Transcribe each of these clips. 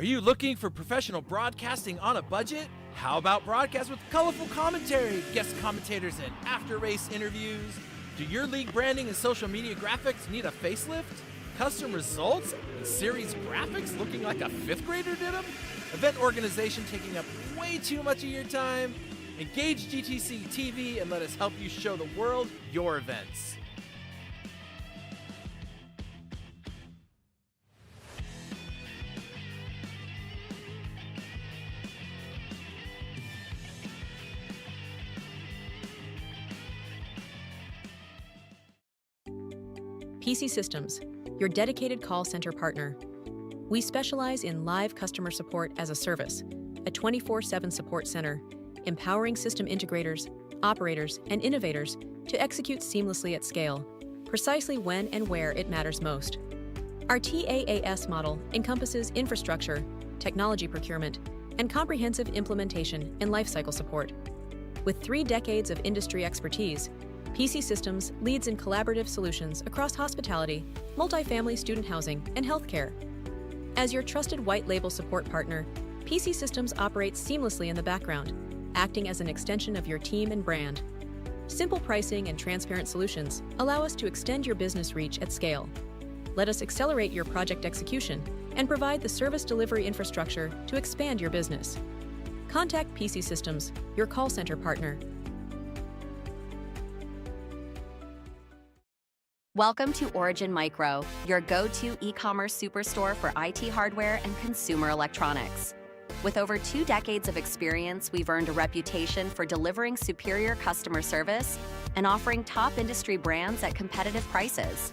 Are you looking for professional broadcasting on a budget? How about broadcast with colorful commentary, guest commentators, and after-race interviews? Do your league branding and social media graphics need a facelift? Custom results and series graphics looking like a fifth grader did them? Event organization taking up way too much of your time? Engage GTC TV and let us help you show the world your events. PC Systems, your dedicated call center partner. We specialize in live customer support as a service, a 24/7 support center, empowering system integrators, operators, and innovators to execute seamlessly at scale, precisely when and where it matters most. Our TaaS model encompasses infrastructure, technology procurement, and comprehensive implementation and lifecycle support. With 3 decades of industry expertise, PC Systems leads in collaborative solutions across hospitality, multifamily student housing, and healthcare. As your trusted white label support partner, PC Systems operates seamlessly in the background, acting as an extension of your team and brand. Simple pricing and transparent solutions allow us to extend your business reach at scale. Let us accelerate your project execution and provide the service delivery infrastructure to expand your business. Contact PC Systems, your call center partner. Welcome to Origin Micro, your go-to e-commerce superstore for IT hardware and consumer electronics. With over 2 decades of experience, we've earned a reputation for delivering superior customer service and offering top industry brands at competitive prices.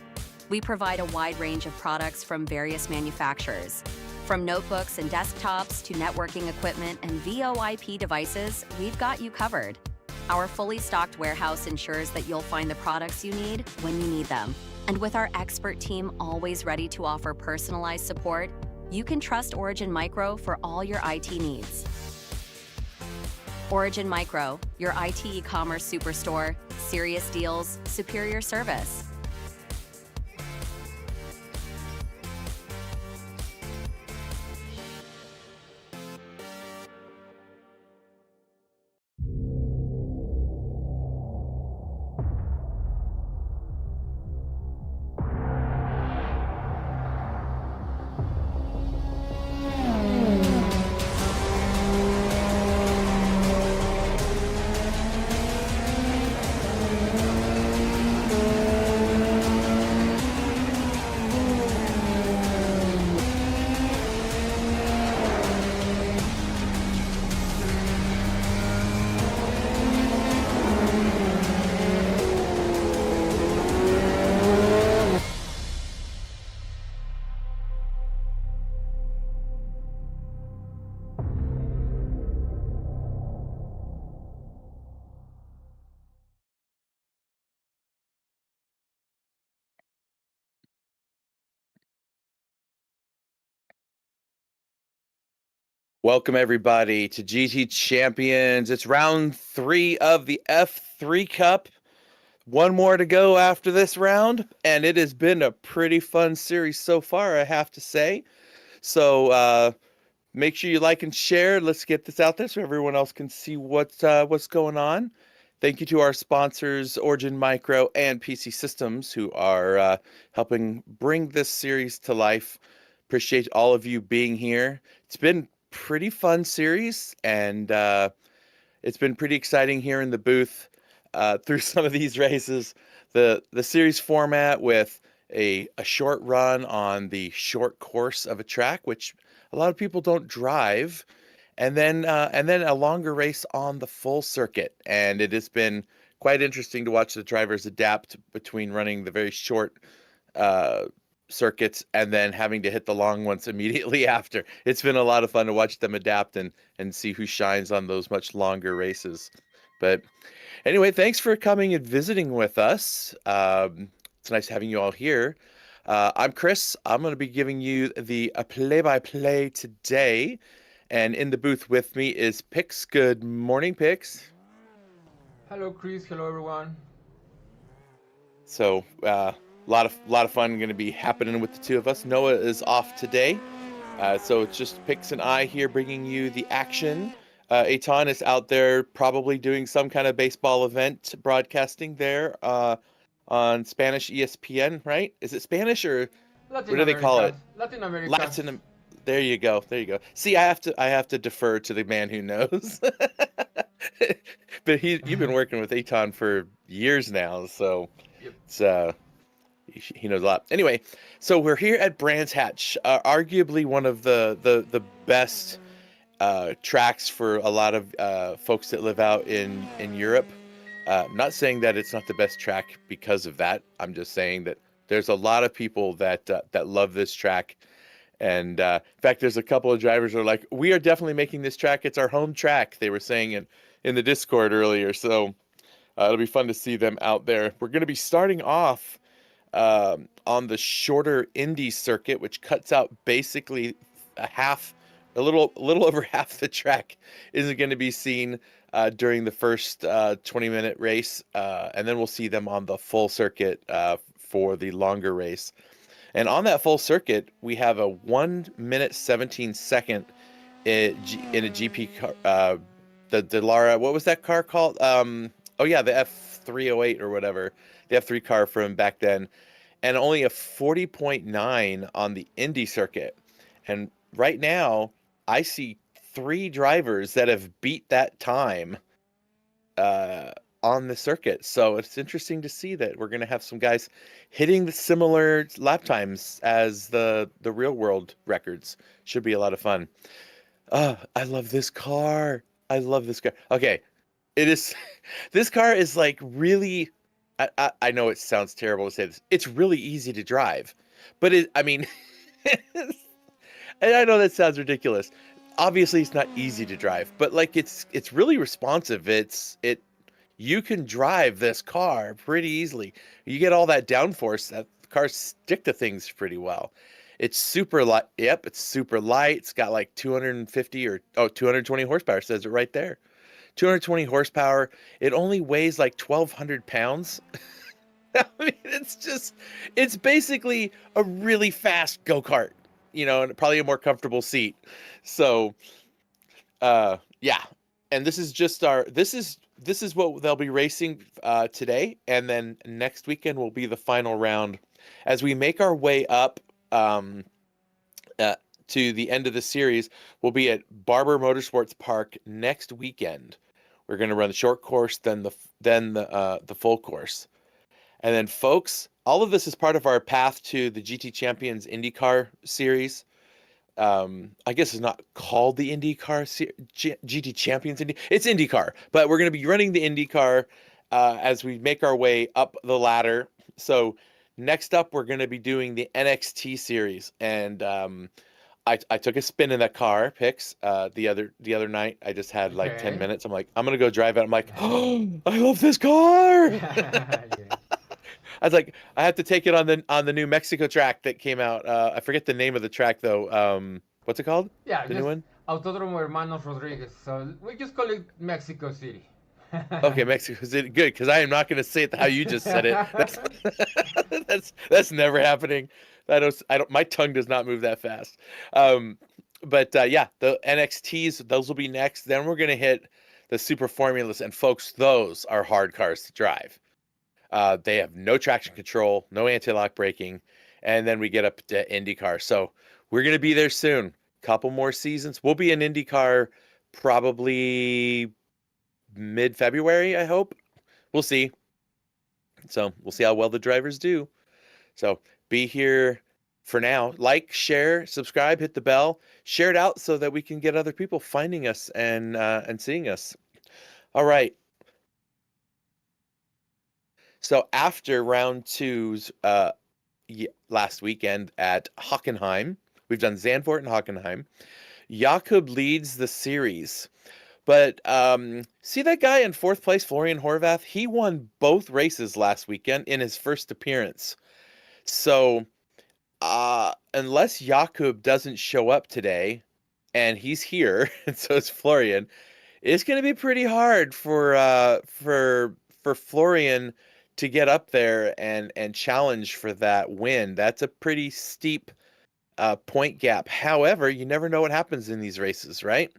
We provide a wide range of products from various manufacturers. From notebooks and desktops to networking equipment and VoIP devices, we've got you covered. Our fully stocked warehouse ensures that you'll find the products you need when you need them. And with our expert team always ready to offer personalized support, you can trust Origin Micro for all your IT needs. Origin Micro, your IT e-commerce superstore, serious deals, superior service. Welcome everybody to GT Champions. It's round 3 of the F3 Cup. One more to go after this round, and it has been a pretty fun series so far, I have to say. So make sure you like and share. Let's get this out there so everyone else can see what's going on. Thank you to our sponsors, Origin Micro and PC Systems, who are helping bring this series to life. Appreciate all of you being here. It's been pretty fun series, and it's been pretty exciting here in the booth through some of these races. The series format with a short run on the short course of a track, which a lot of people don't drive, and then a longer race on the full circuit. And it has been quite interesting to watch the drivers adapt between running the very short circuits and then having to hit the long ones immediately after. It's been a lot of fun to watch them adapt and see who shines on those much longer races. But anyway, thanks for coming and visiting with us. It's nice having you all here. I'm Chris. I'm going to be giving you the play-by-play today. And in the booth with me is Pix. Good morning, Pix. Hello, Chris. Hello, everyone. So, a lot of fun going to be happening with the two of us. Noah is off today, So it just picks an eye here, bringing you the action. Eitan is out there probably doing some kind of baseball event broadcasting there on Spanish ESPN, right? Is it Spanish or Latin what do they call it? Americas. Latin Americas. Latin. There you go. There you go. See, I have to defer to the man who knows. But you've been working with Eitan for years now, so Yep. it's he knows a lot. Anyway, so we're here at Brands Hatch, arguably one of the best tracks for a lot of folks that live out in Europe. I'm not saying that it's not the best track because of that. I'm just saying that there's a lot of people that love this track. And in fact, there's a couple of drivers who are like, we are definitely making this track. It's our home track, they were saying in the Discord earlier. So it'll be fun to see them out there. We're going to be starting off on the shorter Indy circuit, which cuts out basically a little over half the track isn't going to be seen during the first 20-minute race. And then we'll see them on the full circuit for the longer race. And on that full circuit, we have a 1 minute 17 second in a GP car, the Dallara. What was that car called? Oh yeah, the F308 or whatever, the F3 car from back then, and only a 40.9 on the Indy circuit. And right now, I see 3 drivers that have beat that time on the circuit. So it's interesting to see that we're going to have some guys hitting the similar lap times as the real world records. Should be a lot of fun. I love this car. I love this car. Okay, it is. This car is like really. I know it sounds terrible to say this. It's really easy to drive, but I mean, and I know that sounds ridiculous. Obviously, it's not easy to drive, but like it's really responsive. You can drive this car pretty easily. You get all that downforce, that cars stick to things pretty well. It's super light. Yep, it's super light. It's got like 220 horsepower, says it right there. 220 horsepower. It only weighs like 1,200 pounds. I mean, it's basically a really fast go-kart, and probably a more comfortable seat. So, yeah. And this is what they'll be racing today, and then next weekend will be the final round. As we make our way up to the end of the series, we'll be at Barber Motorsports Park next weekend. We're going to run the short course, then the full course, and then, folks, all of this is part of our path to the GT Champions IndyCar series. I guess it's not called the IndyCar GT Champions Indy. It's IndyCar, but we're going to be running the IndyCar as we make our way up the ladder. So next up, we're going to be doing the NXT series, and I took a spin in that car, Pix, the other night. I just had like 10 minutes. I'm like, I'm going to go drive it. I'm like, oh, I love this car. Yeah. I was like, I have to take it on the New Mexico track that came out. I forget the name of the track though. What's it called? Yeah, the new one. Autódromo Hermanos Rodriguez. So we just call it Mexico City. Okay, Mexico City. Good, because I am not going to say it how you just said it. That's never happening. I don't. My tongue does not move that fast. But yeah, the NXTs, those will be next. Then we're going to hit the Super Formulas, and folks, those are hard cars to drive. They have no traction control, no anti-lock braking, and then we get up to IndyCar. So we're going to be there soon. Couple more seasons. We'll be in IndyCar probably mid-February, I hope. We'll see. So we'll see how well the drivers do. So be here for now. Like, share, subscribe, hit the bell, share it out so that we can get other people finding us and seeing us. All right. So after round 2's last weekend at Hockenheim, we've done Zandvoort and Hockenheim. Jakob leads the series. But see that guy in 4th place, Florian Horvath? He won both races last weekend in his first appearance. So unless Jakob doesn't show up today, and he's here, and so is Florian, it's going to be pretty hard for Florian to get up there and challenge for that win. That's a pretty steep point gap. However, you never know what happens in these races, right?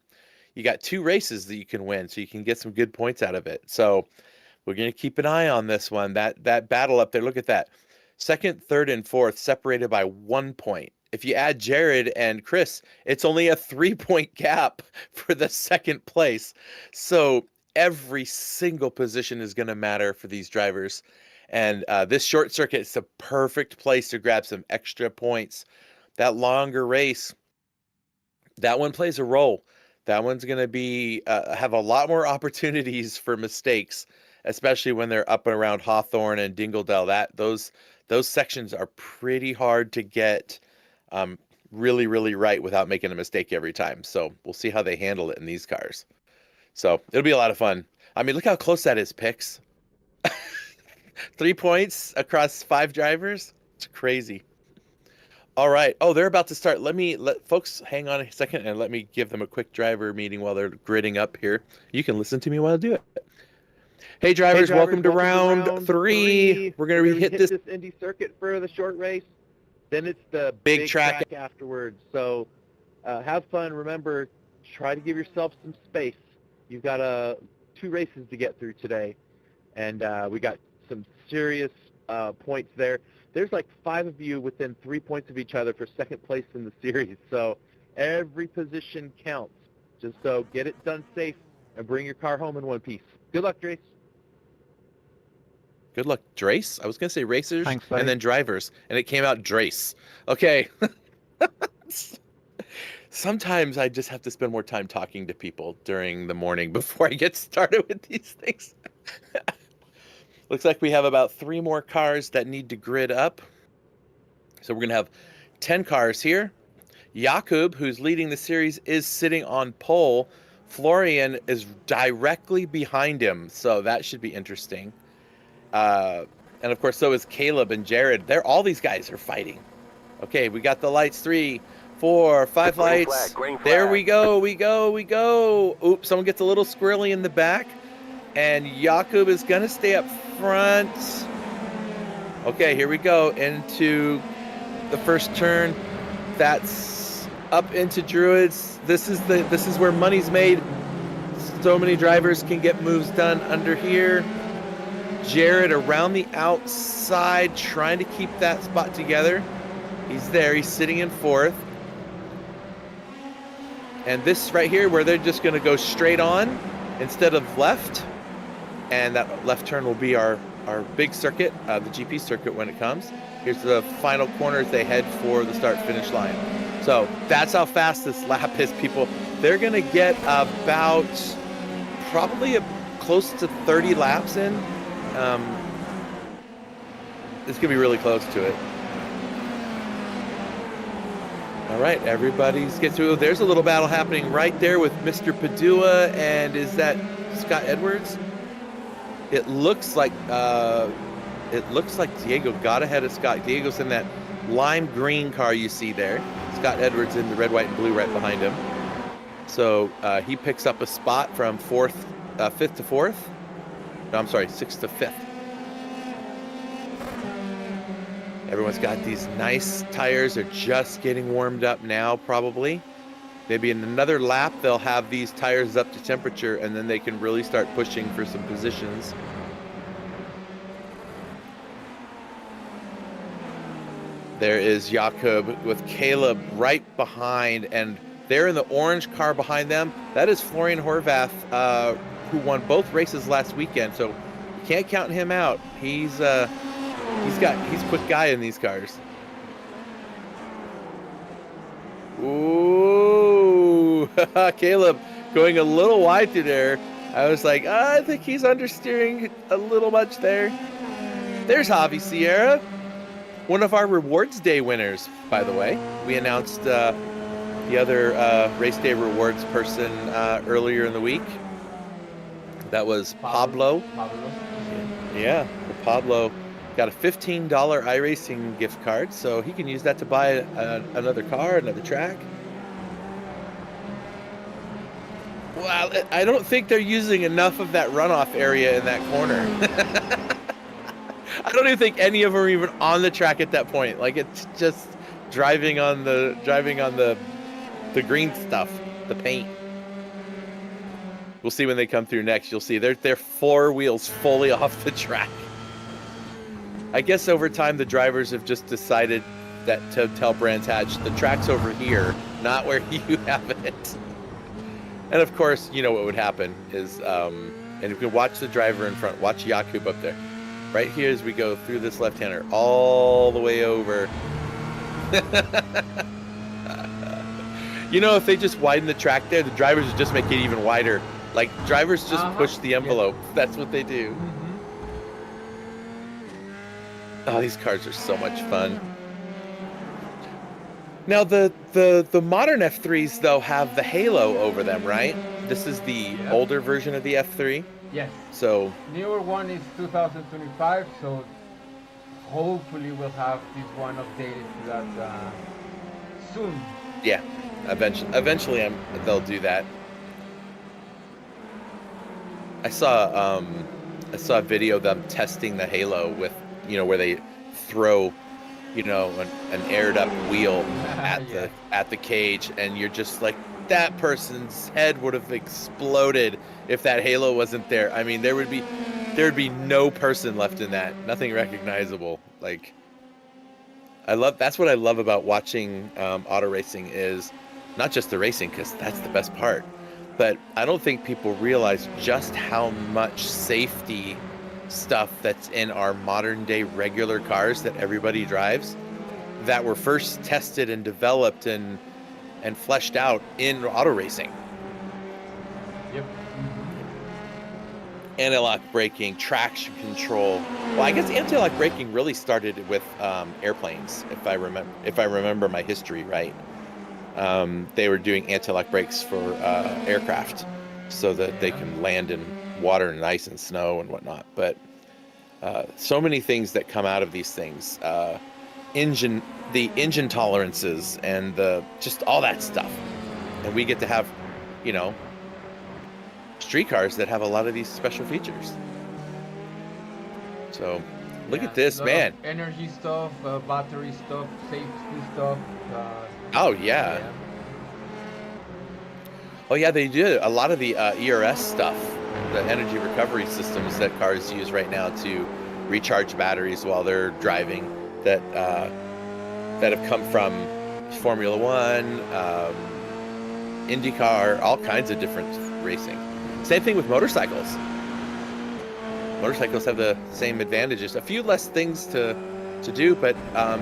You got 2 races that you can win, so you can get some good points out of it. So we're going to keep an eye on this one. That battle up there, look at that. Second, third, and fourth separated by 1 point. If you add Jared and Chris, it's only a 3-point gap for the second place. So every single position is going to matter for these drivers. And this short circuit is the perfect place to grab some extra points. That longer race, that one plays a role. That one's going to be have a lot more opportunities for mistakes, especially when they're up and around Hawthorne and Dingledale. Those sections are pretty hard to get really, really right without making a mistake every time. So we'll see how they handle it in these cars. So it'll be a lot of fun. I mean, look how close that is, Pix. 3 points across 5 drivers. It's crazy. All right. Oh, they're about to start. Let folks hang on a second and let me give them a quick driver meeting while they're gridding up here. You can listen to me while I do it. Hey drivers, welcome to round 3. We're going to hit this Indy circuit for the short race. Then it's the big track afterwards. So have fun. Remember, try to give yourself some space. You've got 2 races to get through today, and we got some serious points there. There's like 5 of you within 3 points of each other for second place in the series. So every position counts. Just so get it done safe and bring your car home in one piece. Good luck, Drace. Good luck, Drace. I was going to say racers. Thanks, buddy. And then drivers, and it came out Drace. Okay. Sometimes I just have to spend more time talking to people during the morning before I get started with these things. Looks like we have about 3 more cars that need to grid up. So we're going to have 10 cars here. Jakub, who's leading the series, is sitting on pole. Florian is directly behind him, so that should be interesting. And of course, so is Caleb and Jared. All these guys are fighting. Okay, we got the lights. 3, 4, 5 lights. Green flag. There we go. We go. Oops, someone gets a little squirrely in the back. And Jakub is going to stay up front. Okay, here we go into the first turn. That's up into Druids. This is where money's made. So many drivers can get moves done under here. Jared around the outside, trying to keep that spot together. He's there. He's sitting in 4th. And this right here, where they're just going to go straight on instead of left. And that left turn will be our big circuit, the GP circuit when it comes. Here's the final corner as they head for the start-finish line. So that's how fast this lap is, people. They're going to get about probably close to 30 laps in. It's going to be really close to it. All right, everybody's getting through. There's a little battle happening right there with Mr. Padua, and is that Scott Edwards? It looks like Diego got ahead of Scott. Diego's in that lime green car you see there. Scott Edwards in the red, white, and blue right behind him. So he picks up a spot from 5th to 4th. No, I'm sorry, 6th to 5th. Everyone's got these nice tires. They're just getting warmed up now, probably. Maybe in another lap, they'll have these tires up to temperature, and then they can really start pushing for some positions. There is Jakub with Caleb right behind, and there in the orange car behind them, that is Florian Horvath, who won both races last weekend, so you can't count him out. He's a quick guy in these cars. Ooh, Caleb going a little wide through there. I was like, I think he's understeering a little much there. There's Javi Sierra, one of our rewards day winners, by the way. We announced the other race day rewards person earlier in the week. That was Pablo. Yeah, Pablo got a $15 iRacing gift card, so he can use that to buy another car, another track. Well, I don't think they're using enough of that runoff area in that corner. I don't even think any of them are even on the track at that point. Like, it's just driving on the green stuff, the paint. We'll see when they come through next. You'll see they're 4 wheels fully off the track. I guess over time the drivers have just decided that to tell Brands Hatch the track's over here, not where you have it. And of course, you know what would happen is, and you can watch the driver in front, watch Jakub up there. Right here as we go through this left-hander, all the way over. You know, if they just widen the track there, the drivers would just make it even wider. Like, drivers just push the envelope. Yeah. That's what they do. Oh, these cars are so much fun. Now, the modern F3s, though, have the halo over them, right? This is the older version of the F3? Yes. So newer one is 2025, so hopefully we'll have this one updated to that soon. Yeah, eventually they'll do that. I saw a video of them testing the halo with, you know, where they throw, you know, an aired up wheel at the cage, and you're just like, that person's head would have exploded if that halo wasn't there. I mean, there would be no person left in that, nothing recognizable. Like, that's what I love about watching auto racing, is not just the racing, because that's the best part, but I don't think people realize just how much safety stuff that's in our modern day regular cars that everybody drives, that were first tested and developed and fleshed out in auto racing. Yep. Anti-lock braking, traction control. Well, I guess anti-lock braking really started with airplanes, if I remember my history right. They were doing anti-lock brakes for aircraft, so that they can land in water and ice and snow and whatnot. But so many things that come out of these things, the engine tolerances and just all that stuff, and we get to have, you know, street cars that have a lot of these special features. So look at this, man. Energy stuff, battery stuff, safety stuff. Oh yeah. Oh yeah, they do a lot of the ERS stuff, the energy recovery systems that cars use right now to recharge batteries while they're driving, that have come from Formula One, IndyCar, all kinds of different racing. Same thing with motorcycles. Motorcycles have the same advantages. A few less things to do, but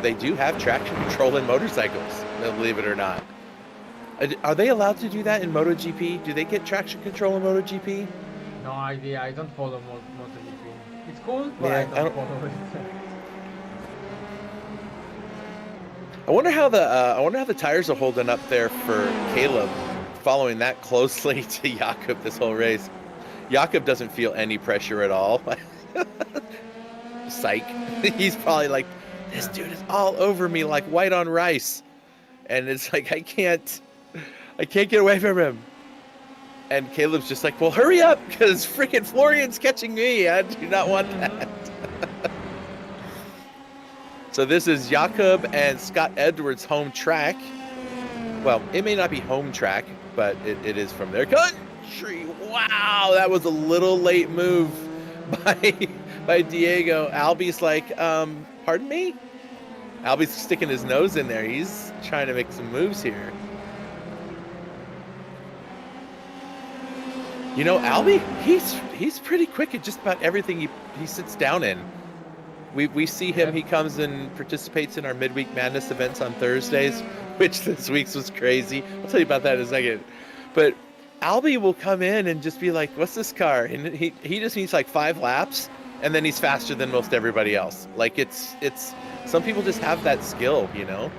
they do have traction control in motorcycles, believe it or not. Are they allowed to do that in MotoGP? Do they get traction control in MotoGP? No idea. I don't follow MotoGP. It's cool, but Yeah, I don't follow it. I wonder how the tires are holding up there for Caleb, following that closely to Jakub this whole race. Jakub doesn't feel any pressure at all. Psych. He's probably like, this dude is all over me like white on rice. And it's like, I can't get away from him. And Caleb's just like, well, hurry up, because freaking Florian's catching me. I do not want that. So this is Jakub and Scott Edwards' home track. Well, it may not be home track, but it is from their country. Wow, that was a little late move by Diego. Albie's like, pardon me? Albie's sticking his nose in there. He's trying to make some moves here. You know, Albie, he's pretty quick at just about everything he sits down in. We see him, he comes and participates in our Midweek Madness events on Thursdays, which this week's was crazy. I'll tell you about that in a second. But Albie will come in and just be like, what's this car? And he just needs like 5 laps, and then he's faster than most everybody else. Like, it's some people just have that skill, you know?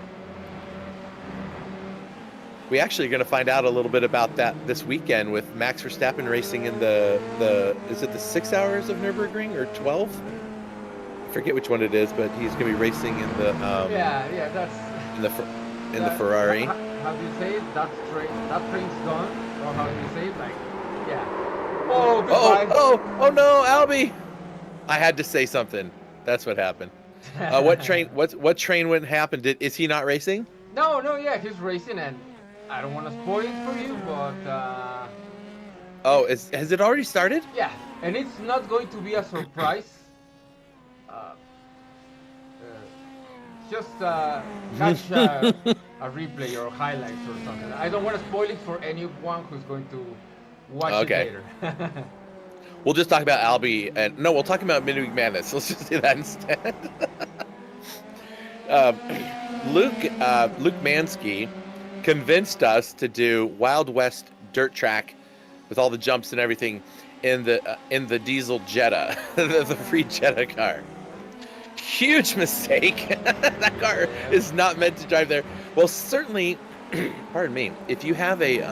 We actually are going to find out a little bit about that this weekend with Max Verstappen racing in the is it the 6 hours of Nürburgring or 12? I forget which one it is, but he's going to be racing in the that's in the Ferrari. How do you say it? That train's gone, or how do you say it? Like, yeah. Oh, goodbye. Oh no, Albie! I had to say something. That's what happened. What train wouldn't happen? Is he not racing? No, yeah, he's racing, and I don't want to spoil it for you, but Oh, has it already started? yeah, and it's not going to be a surprise. Uh, just catch a replay or highlights or something. I don't want to spoil it for anyone who's going to watch it later. We'll just talk about Albie, and no, we'll talk about Midweek Madness. Let's just do that instead. Luke Mansky convinced us to do Wild West dirt track with all the jumps and everything in the diesel Jetta, the free Jetta car. Huge mistake. That car is not meant to drive there. Well, certainly, pardon me, if you have a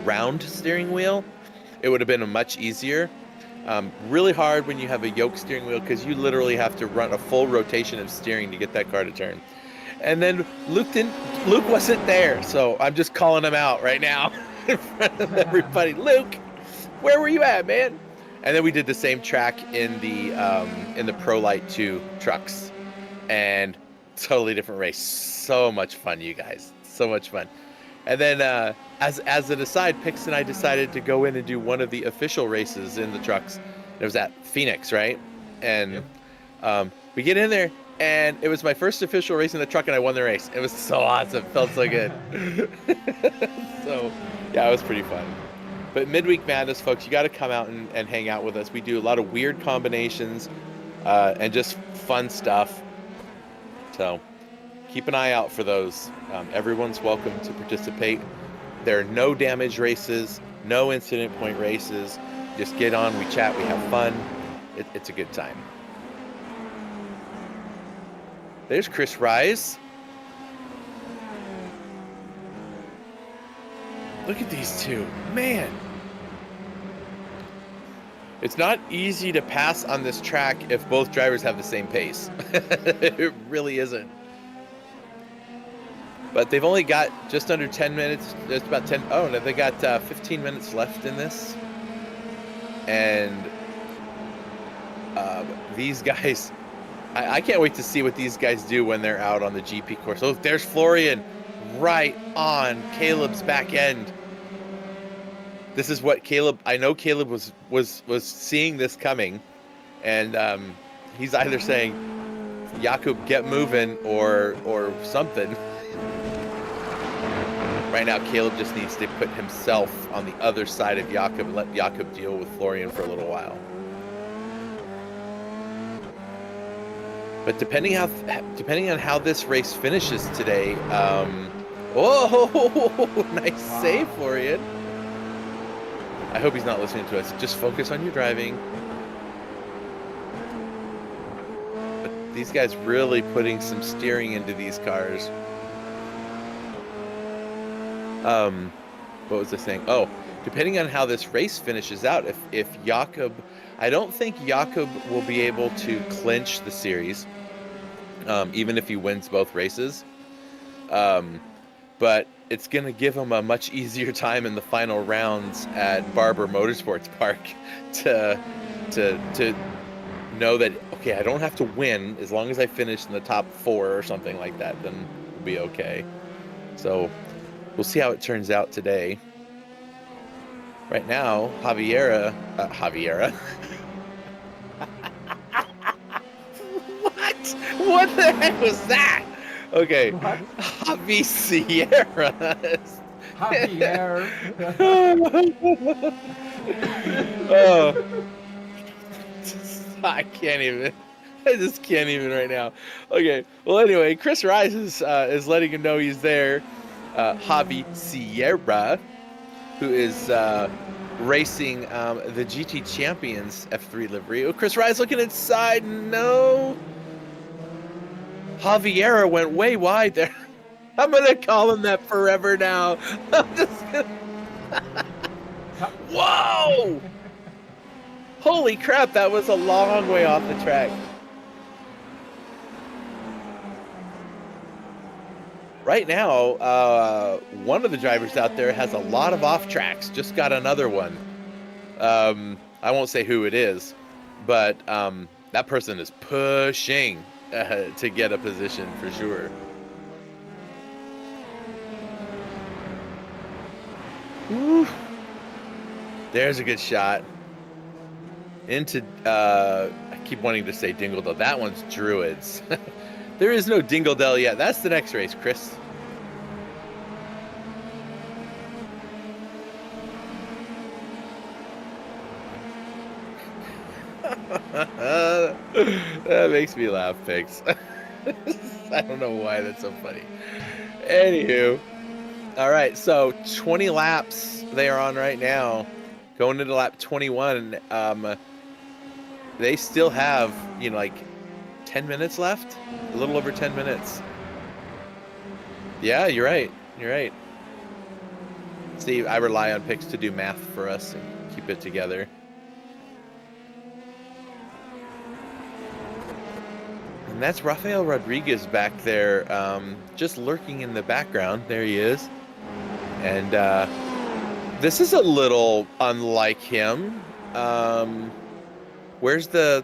round steering wheel, it would have been much easier. Really hard when you have a yoke steering wheel because you literally have to run a full rotation of steering to get that car to turn. And then Luke wasn't there, so I'm just calling him out right now in front of everybody. Luke, where were you at, man? And then we did the same track in the Pro Light 2 trucks, and totally different race. So much fun, you guys. So much fun. And then as an aside, Pix and I decided to go in and do one of the official races in the trucks. It was at Phoenix, right? And we get in there, and it was my first official race in the truck, and I won the race. It was so awesome. It felt so good. So, yeah, it was pretty fun. But Midweek Madness, folks, you got to come out and hang out with us. We do a lot of weird combinations and just fun stuff. So keep an eye out for those. Everyone's welcome to participate. There are no damage races, no incident point races. Just get on, we chat, we have fun. It's a good time. There's Chris Rise. Look at these two. Man. It's not easy to pass on this track if both drivers have the same pace. It really isn't. But they've only got just under 10 minutes. It's about 10. Oh, no, they got 15 minutes left in this. And these guys, I can't wait to see what these guys do when they're out on the GP course. Oh, there's Florian right on Caleb's back end. This is what I know Caleb was seeing this coming, and he's either saying, Jakub, get moving, or something. Right now, Caleb just needs to put himself on the other side of Jakub and let Jakub deal with Florian for a little while. But depending on how this race finishes today, nice save, Florian. I hope he's not listening to us. Just focus on your driving. But these guys really putting some steering into these cars. What was I saying? Oh, depending on how this race finishes out, if Jakub, I don't think Jakub will be able to clinch the series, even if he wins both races. But it's going to give him a much easier time in the final rounds at Barber Motorsports Park to know that, okay, I don't have to win. As long as I finish in the top 4 or something like that, then we'll be okay. So we'll see how it turns out today. Right now, Javiera. What the heck was that? Okay. What? Javi Sierra. Javier. Oh. I just can't even right now. Okay. Well, anyway, Chris Rise is letting him know he's there. Javi Sierra, who is racing the GT Champions F3 livery. Oh, Chris Rise looking inside. No. Javiera went way wide there. I'm going to call him that forever now. I'm just gonna... Whoa! Holy crap, that was a long way off the track. Right now, one of the drivers out there has a lot of off tracks. Just got another one. I won't say who it is, but That person is pushing to get a position for sure. Woo. There's a good shot. Into, I keep wanting to say Dingledale. That one's Druids. There is no Dingledale yet. That's the next race, Chris. That makes me laugh, Pigs. I don't know why that's so funny. Anywho. All right, so 20 laps they are on right now. Going into lap 21. They still have, you know, like 10 minutes left. A little over 10 minutes. Yeah, you're right. You're right. See, I rely on Pix to do math for us and keep it together. And that's Rafael Rodriguez back there, just lurking in the background. There he is. And this is a little unlike him. Where's the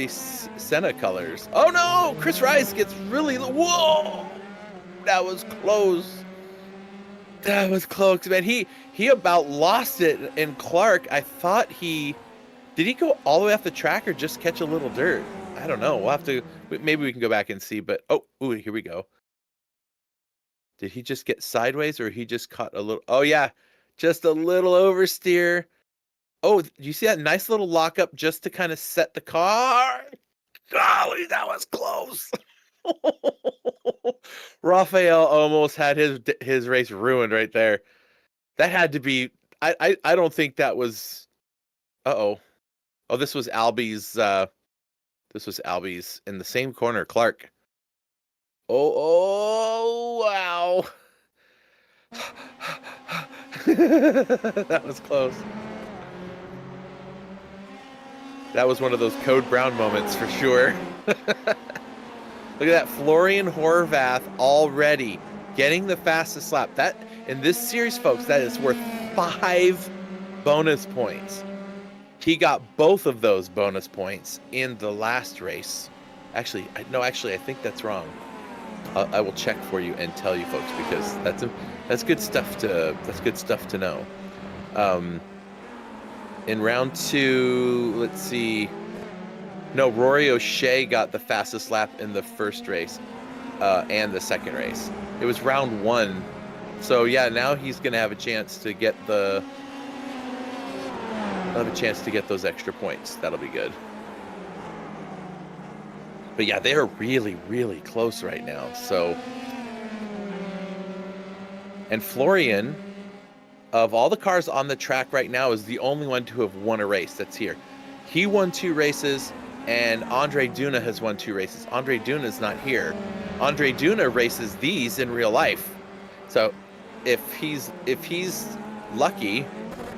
Senna colors? Oh no! Chris Rice gets really whoa! That was close. That was close, man. He about lost it in Clark. I thought did he go all the way off the track or just catch a little dirt? I don't know. We'll have to, maybe we can go back and see, but ooh, here we go. Did he just get sideways or he just caught a little, oh yeah, just a little oversteer. Oh, do you see that nice little lockup just to kind of set the car? Golly, that was close. Rafael almost had his race ruined right there. That had to be, I don't think that was, oh, this was Albie's, in the same corner, Clark. Oh, wow. That was close. That was one of those Code Brown moments for sure. Look at that, Florian Horvath already getting the fastest lap. That, in this series, folks, that is worth 5 bonus points. He got both of those bonus points in the last race. Actually, I think that's wrong. I will check for you and tell you folks, because that's good stuff to know. In round 2, let's see. No, Rory O'Shea got the fastest lap in the first race and the second race. It was round 1. So yeah, now he's gonna have a chance to get those extra points. That'll be good. But yeah, they are really, really close right now. So, and Florian, of all the cars on the track right now, is the only one to have won a race that's here. He won 2 races, and Andre Duna has won 2 races. Andre Duna is not here. Andre Duna races these in real life. So if he's lucky,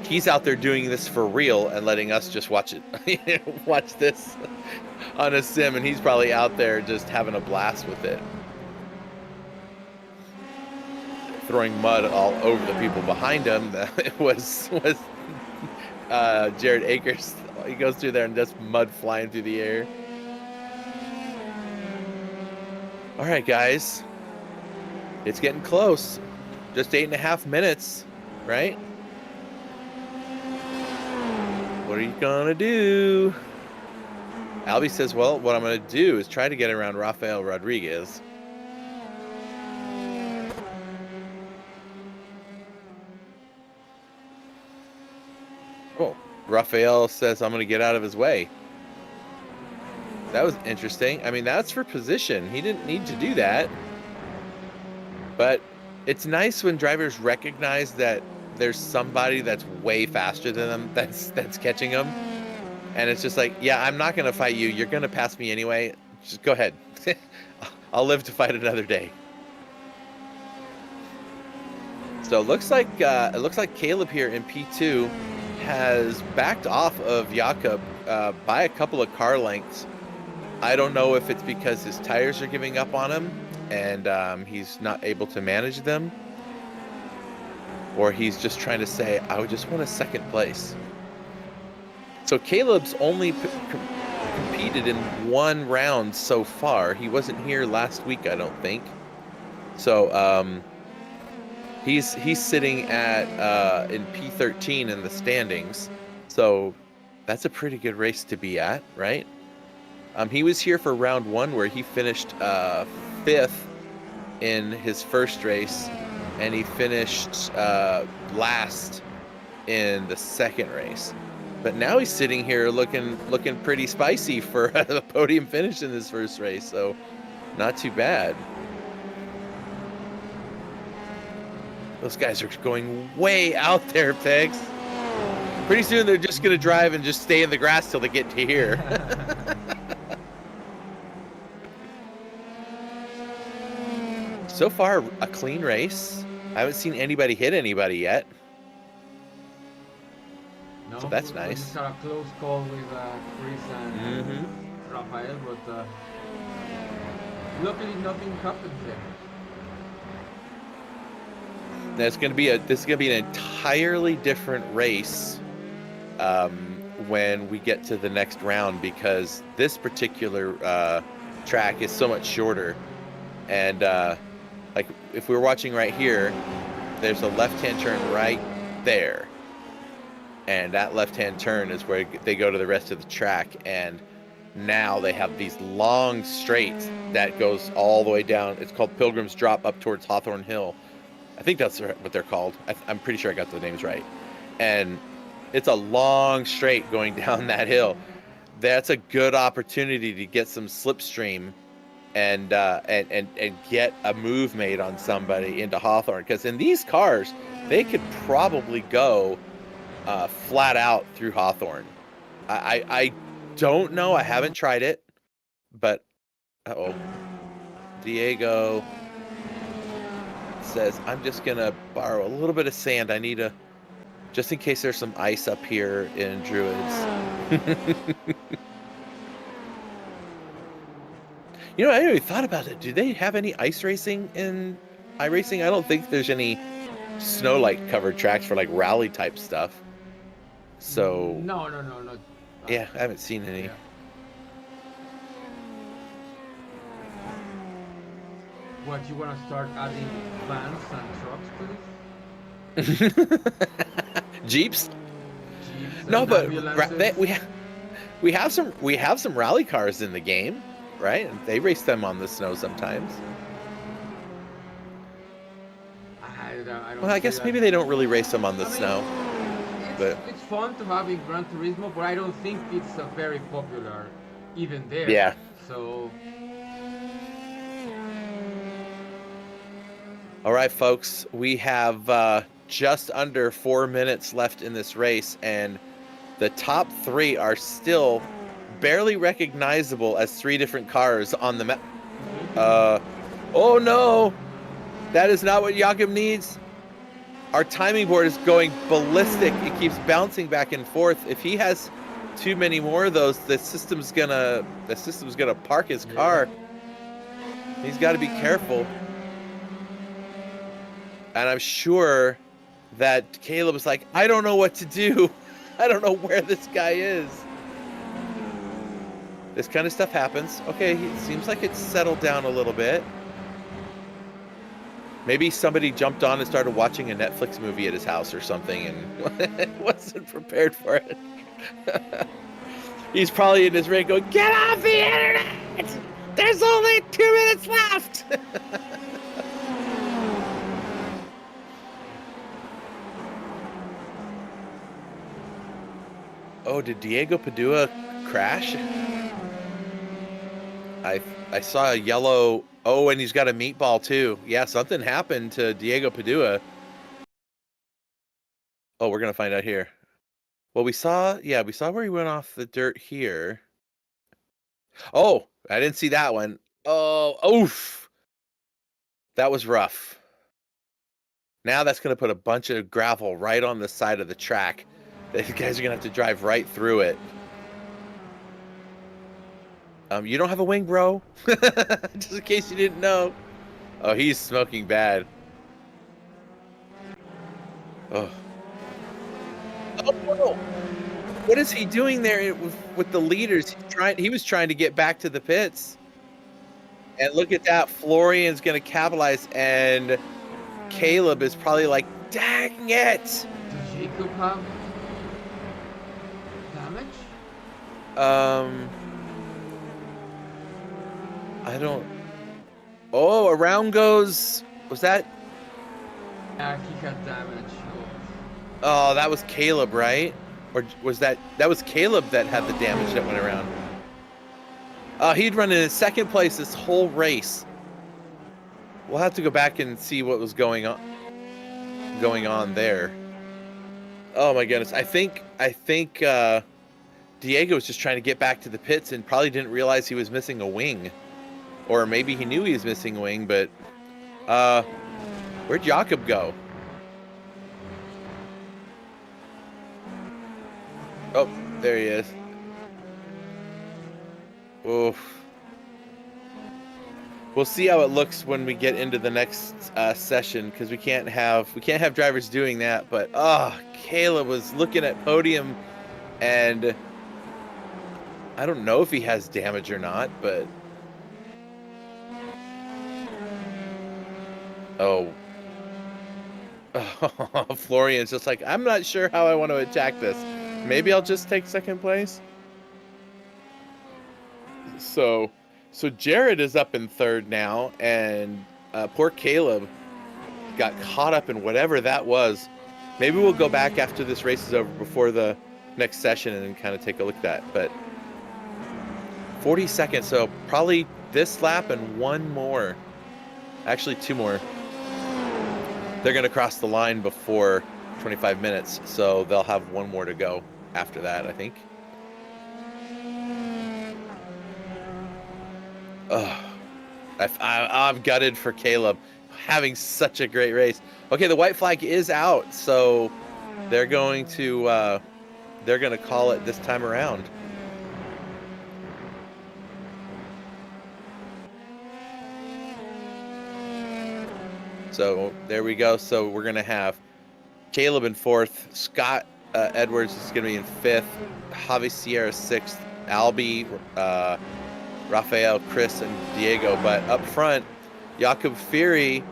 he's out there doing this for real and letting us just watch it. Watch this on a sim, and he's probably out there just having a blast with it. Throwing mud all over the people behind him. It was Jared Akers. He goes through there and just mud flying through the air. All right, guys. It's getting close. Just 8.5 minutes, right? What are you gonna do? Albie says, well, what I'm gonna do is try to get around Rafael Rodriguez. Oh, Rafael says I'm gonna get out of his way. That was interesting. I mean, that's for position. He didn't need to do that. But it's nice when drivers recognize that there's somebody that's way faster than them that's catching them. And it's just like, yeah, I'm not going to fight you. You're going to pass me anyway. Just go ahead. I'll live to fight another day. So it looks like Caleb here in P2 has backed off of Jakob by a couple of car lengths. I don't know if it's because his tires are giving up on him and he's not able to manage them, or he's just trying to say, I would just want a second place. So Caleb's only competing competed in one round so far. He wasn't here last week, I don't think. So he's sitting at in P13 in the standings. So that's a pretty good race to be at, right? He was here for round 1 where he finished 5th in his first race, and he finished last in the second race. But now he's sitting here looking pretty spicy for a podium finish in his first race, so not too bad. Those guys are going way out there, Pegs. Pretty soon they're just going to drive and just stay in the grass till they get to here. So far, a clean race. I haven't seen anybody hit anybody yet. No, So that's we nice. just had a close call with Chris and Rafael, but luckily nothing happened there. This is going to be an entirely different race when we get to the next round, because this particular track is so much shorter. And like if we were watching right here, there's a left-hand turn right there. And that left-hand turn is where they go to the rest of the track. And now they have these long straights that goes all the way down. It's called Pilgrim's Drop up towards Hawthorne Hill. I think that's what they're called. I'm pretty sure I got the names right. And it's a long straight going down that hill. That's a good opportunity to get some slipstream and get a move made on somebody into Hawthorne. Because in these cars, they could probably go flat out through Hawthorne. I don't know. I haven't tried it, but Diego says, I'm just gonna borrow a little bit of sand. I need just in case there's some ice up here in Druids. You know, I never thought about it. Do they have any ice racing in iRacing? I don't think there's any snow-like covered tracks for like rally type stuff. So No, not. yeah, I haven't seen any. Yeah. What, you want to start adding vans and trucks, please? Jeeps? Jeeps No, and but ambulances? we have some rally cars in the game, right? And they race them on the snow sometimes. I don't Well, I see guess that. maybe they don't really race them on the I mean, snow. But It's fun to have in Gran Turismo, but I don't think it's very popular even there. yeah. So All right, folks, we have just under 4 minutes left in this race, and the top 3 are still barely recognizable as 3 different cars on the map. Oh no! That is not what Joachim needs. Our timing board is going ballistic. It keeps bouncing back and forth. If he has too many more of those, the system's gonna park his car. He's got to be careful. And I'm sure that Caleb was like, I don't know what to do. I don't know where this guy is. This kind of stuff happens. Okay, it seems like it's settled down a little bit. Maybe somebody jumped on and started watching a Netflix movie at his house or something and wasn't prepared for it. He's probably in his ring going, get off the internet! There's only 2 minutes left! Oh, did Diego Padua crash? I saw a yellow. Oh, and he's got a meatball too. Yeah, something happened to Diego Padua. Oh, we're gonna find out here. Well, we saw where he went off the dirt here. Oh, I didn't see that one. Oh, oof. That was rough. Now that's gonna put a bunch of gravel right on the side of the track. These guys are gonna have to drive right through it. You don't have a wing, bro. Just in case you didn't know. Oh, he's smoking bad. Oh. Oh no! What is he doing there with the leaders? He was trying to get back to the pits. And look at that. Florian's going to capitalize, and Caleb is probably like, dang it. Does Jacob have damage? I don't. Oh, around goes. Was that? Yeah, he had damage. Oh, that was Caleb, right? Or was that was Caleb that had the damage that went around? He'd run in second place this whole race. We'll have to go back and see what was going on there. Oh my goodness. I think Diego was just trying to get back to the pits and probably didn't realize he was missing a wing. Or maybe he knew he was missing a wing, but where'd Jakob go? Oh, there he is. Oof. We'll see how it looks when we get into the next session, because we can't have drivers doing that. But Caleb was looking at podium, and I don't know if he has damage or not, but Florian's just like, I'm not sure how I want to attack this. Maybe I'll just take second place. So Jared is up in third now, and poor Caleb got caught up in whatever that was. Maybe we'll go back after this race is over, before the next session, and kind of take a look at that. But 40 seconds, so probably this lap and one more. Actually, two more. They're going to cross the line before 25 minutes, so they'll have one more to go after that, I think. I'm gutted for Caleb having such a great race. Okay, the white flag is out, so they're going to call it this time around. So there we go. So we're going to have Caleb in fourth, Scott Edwards is going to be in fifth, Javi Sierra sixth, Albie, Rafael, Chris, and Diego. But up front, Jakob Fury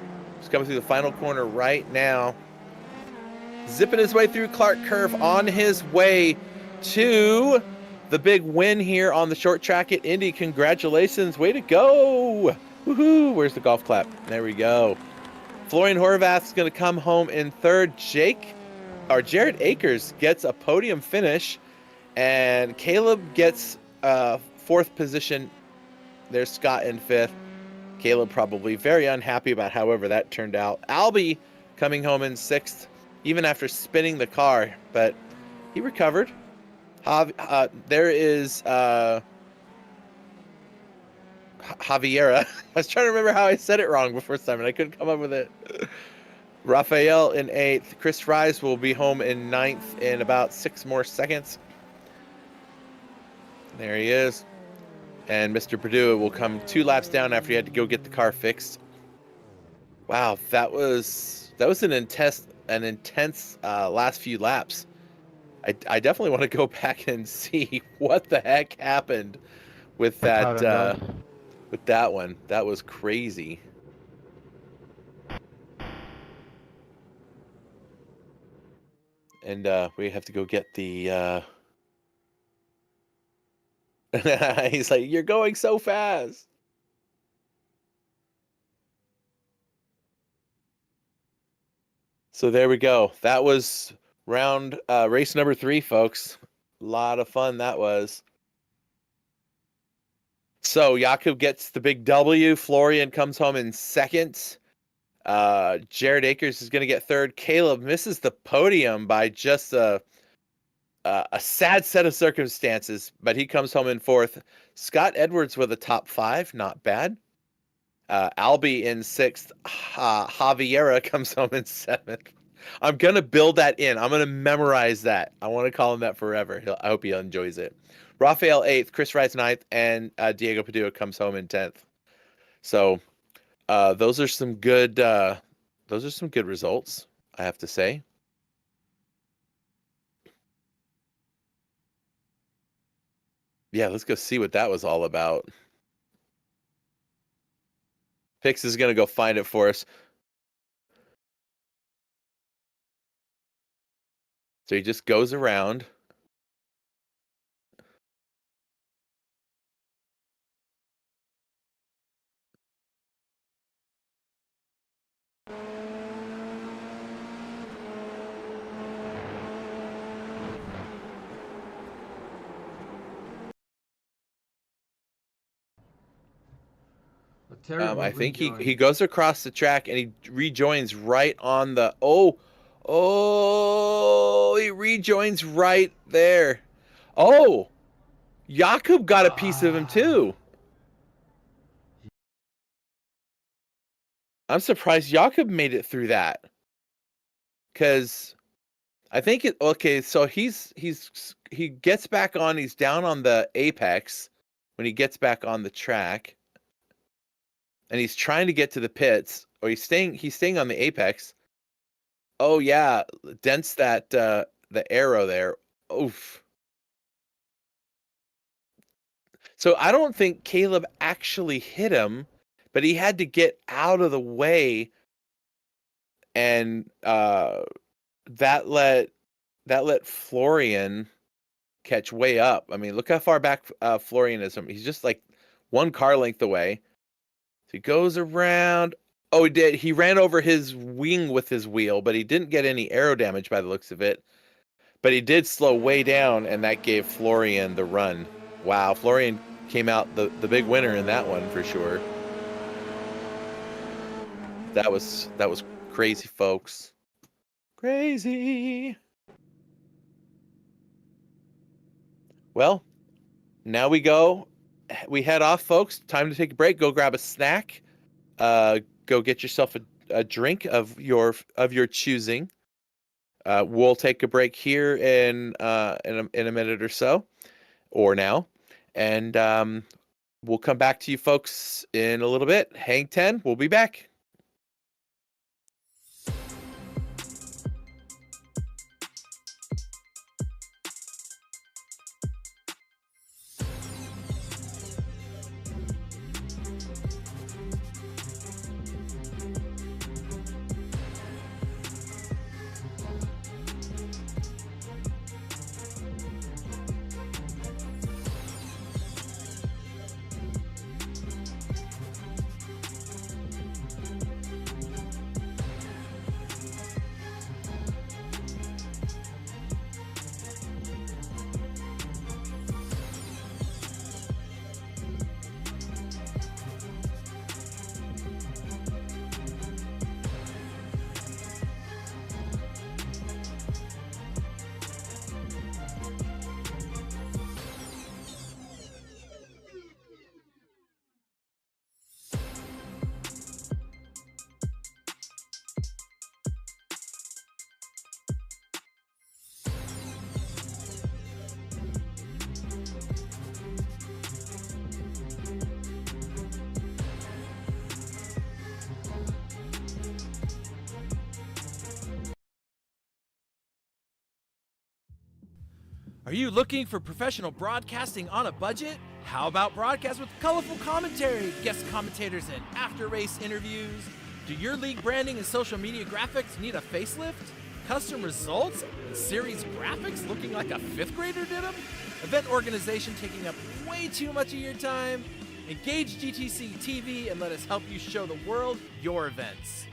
is coming through the final corner right now, zipping his way through Clark Curve on his way to the big win here on the short track at Indy. Congratulations. Way to go. Woohoo. Where's the golf clap? There we go. Florian Horvath is going to come home in third. Jared Akers gets a podium finish, and Caleb gets fourth position. There's Scott in fifth. Caleb probably very unhappy about however that turned out. Albie coming home in sixth, even after spinning the car, but he recovered. There is Javiera. I was trying to remember how I said it wrong before, Simon. I couldn't come up with it. Rafael in eighth. Chris Fries will be home in ninth in about 6 more seconds. There he is. And Mr. Perdue will come 2 laps down after he had to go get the car fixed. Wow, that was an intense last few laps. I definitely want to go back and see what the heck happened with that with that one. That was crazy. And we have to go get the he's like, you're going so fast. So there we go. That was race number 3, folks. A lot of fun that was. So Jakob gets the big W. Florian comes home in second. Jared Akers is going to get third. Caleb misses the podium by just a sad set of circumstances, but he comes home in fourth. Scott Edwards with a top 5, not bad. Albie in sixth. Javiera comes home in seventh. I'm going to build that in. I'm going to memorize that. I want to call him that forever. I hope he enjoys it. Rafael 8th, Chris Rice 9th, and Diego Padua comes home in 10th. So those are some good results, I have to say. Yeah, let's go see what that was all about. Pix is going to go find it for us. So he just goes around. I think he goes across the track and he rejoins right on the he rejoins right there. Oh, Jakub got a piece of him too. I'm surprised Jakub made it through that, because I think it. Okay, so he gets back on. He's down on the apex when he gets back on the track, and he's trying to get to the pits, or he's staying on the apex. Oh yeah, dents that the arrow there. Oof. So I don't think Caleb actually hit him, but he had to get out of the way, and that let Florian catch way up. I mean, look how far back Florian is from. He's just like one car length away. So he goes around. Oh, he did. He ran over his wing with his wheel, but he didn't get any aero damage by the looks of it. But he did slow way down, and that gave Florian the run. Wow, Florian came out the big winner in that one for sure. That was crazy, folks. Crazy. Well, now we head off, folks. Time to take a break. Go grab a snack. Go get yourself a drink of your choosing. We'll take a break here in a minute or so, or now, and we'll come back to you folks in a little bit. Hang 10. We'll be back. Are you looking for professional broadcasting on a budget? How about broadcast with colorful commentary, guest commentators, and after-race interviews? Do your league branding and social media graphics need a facelift? Custom results and series graphics looking like a 5th grader did them? Event organization taking up way too much of your time? Engage GTC TV and let us help you show the world your events.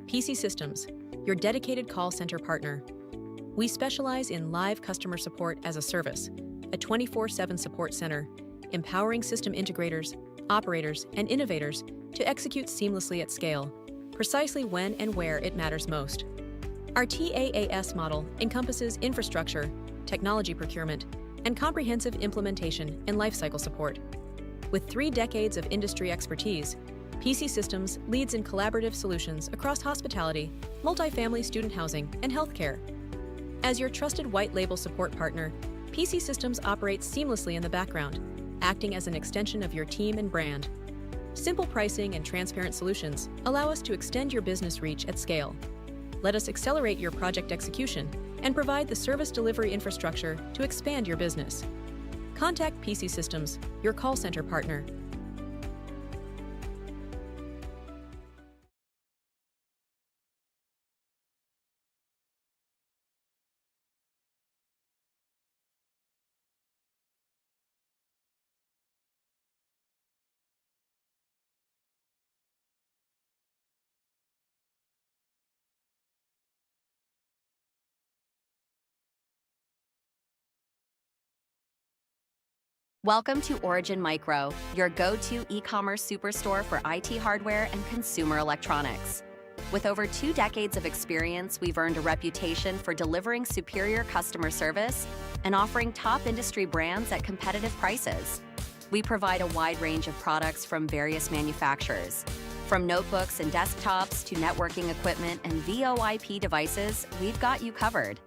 PC Systems, your dedicated call center partner. We specialize in live customer support as a service, a 24/7 support center, empowering system integrators, operators, and innovators to execute seamlessly at scale, precisely when and where it matters most. Our TaaS model encompasses infrastructure, technology procurement, and comprehensive implementation and lifecycle support. With 3 decades of industry expertise, PC Systems leads in collaborative solutions across hospitality, multifamily student housing, and healthcare. As your trusted white label support partner, PC Systems operates seamlessly in the background, acting as an extension of your team and brand. Simple pricing and transparent solutions allow us to extend your business reach at scale. Let us accelerate your project execution and provide the service delivery infrastructure to expand your business. Contact PC Systems, your call center partner. Welcome to Origin Micro, your go-to e-commerce superstore for IT hardware and consumer electronics. With over 2 decades of experience, we've earned a reputation for delivering superior customer service and offering top industry brands at competitive prices. We provide a wide range of products from various manufacturers. From notebooks and desktops to networking equipment and VoIP devices, we've got you covered.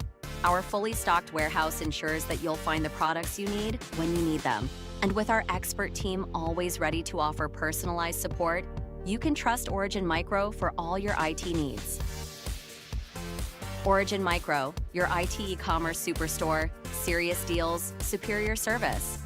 Our fully stocked warehouse ensures that you'll find the products you need when you need them. And with our expert team always ready to offer personalized support, you can trust Origin Micro for all your IT needs. Origin Micro, your IT e-commerce superstore, serious deals, superior service.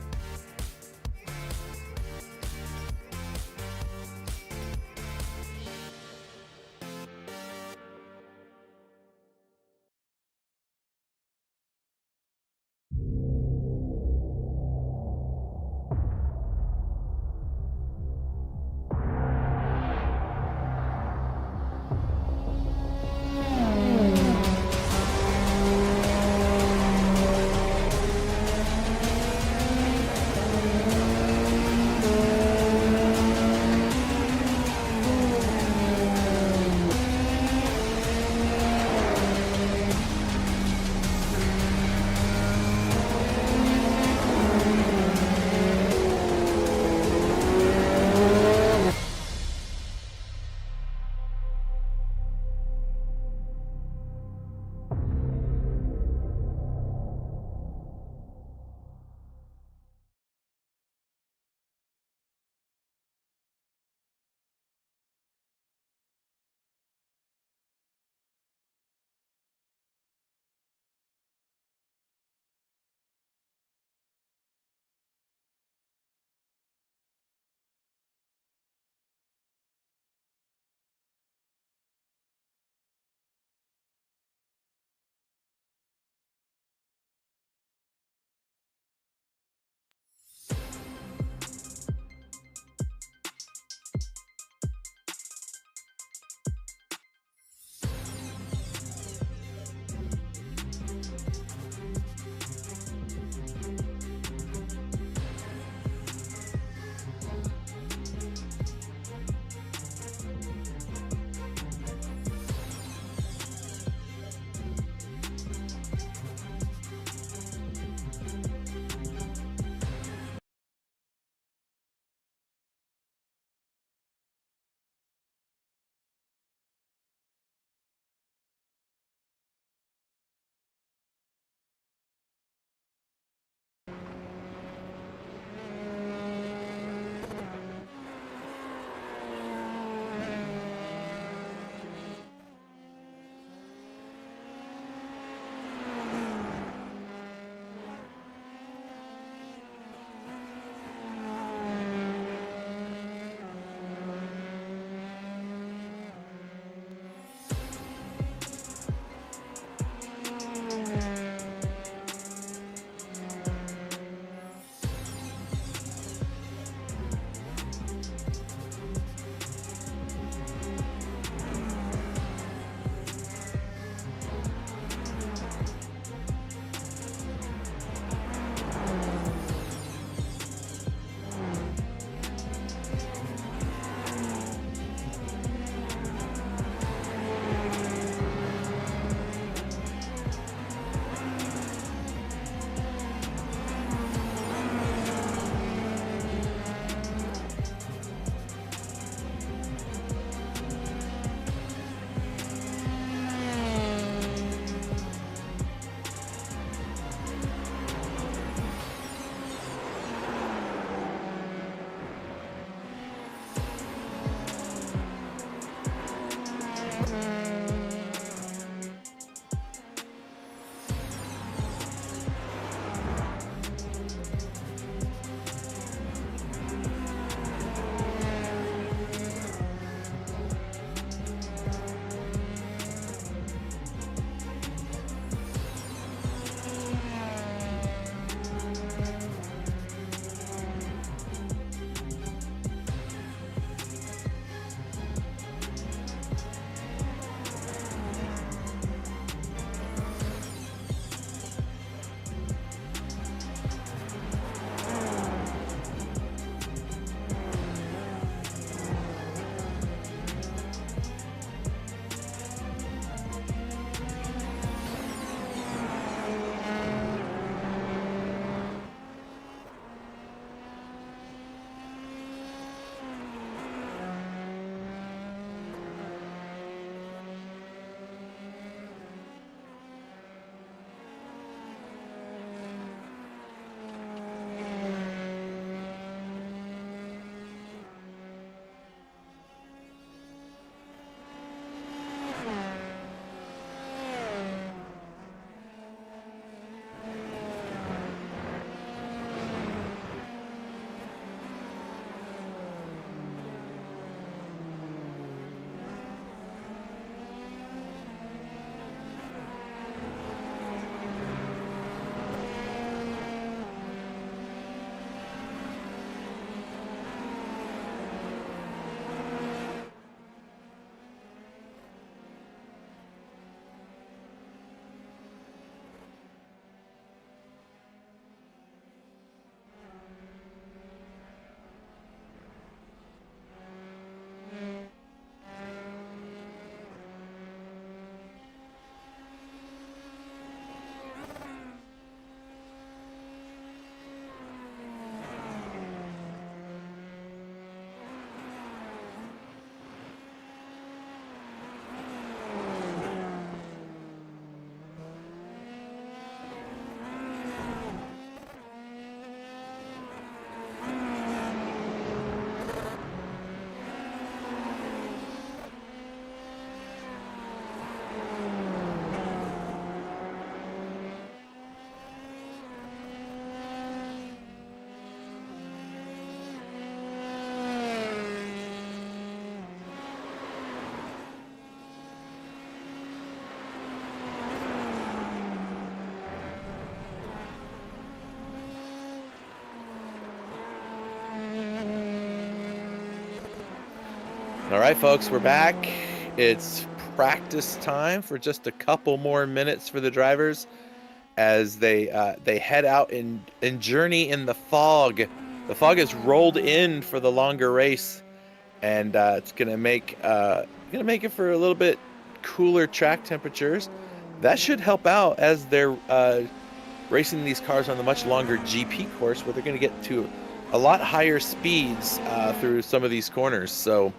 All right, folks, we're back. It's practice time for just a couple more minutes for the drivers as they head out and journey in the fog. The fog has rolled in for the longer race, and it's gonna make it for a little bit cooler track temperatures. That should help out as they're racing these cars on the much longer GP course, where they're going to get to a lot higher speeds through some of these corners. So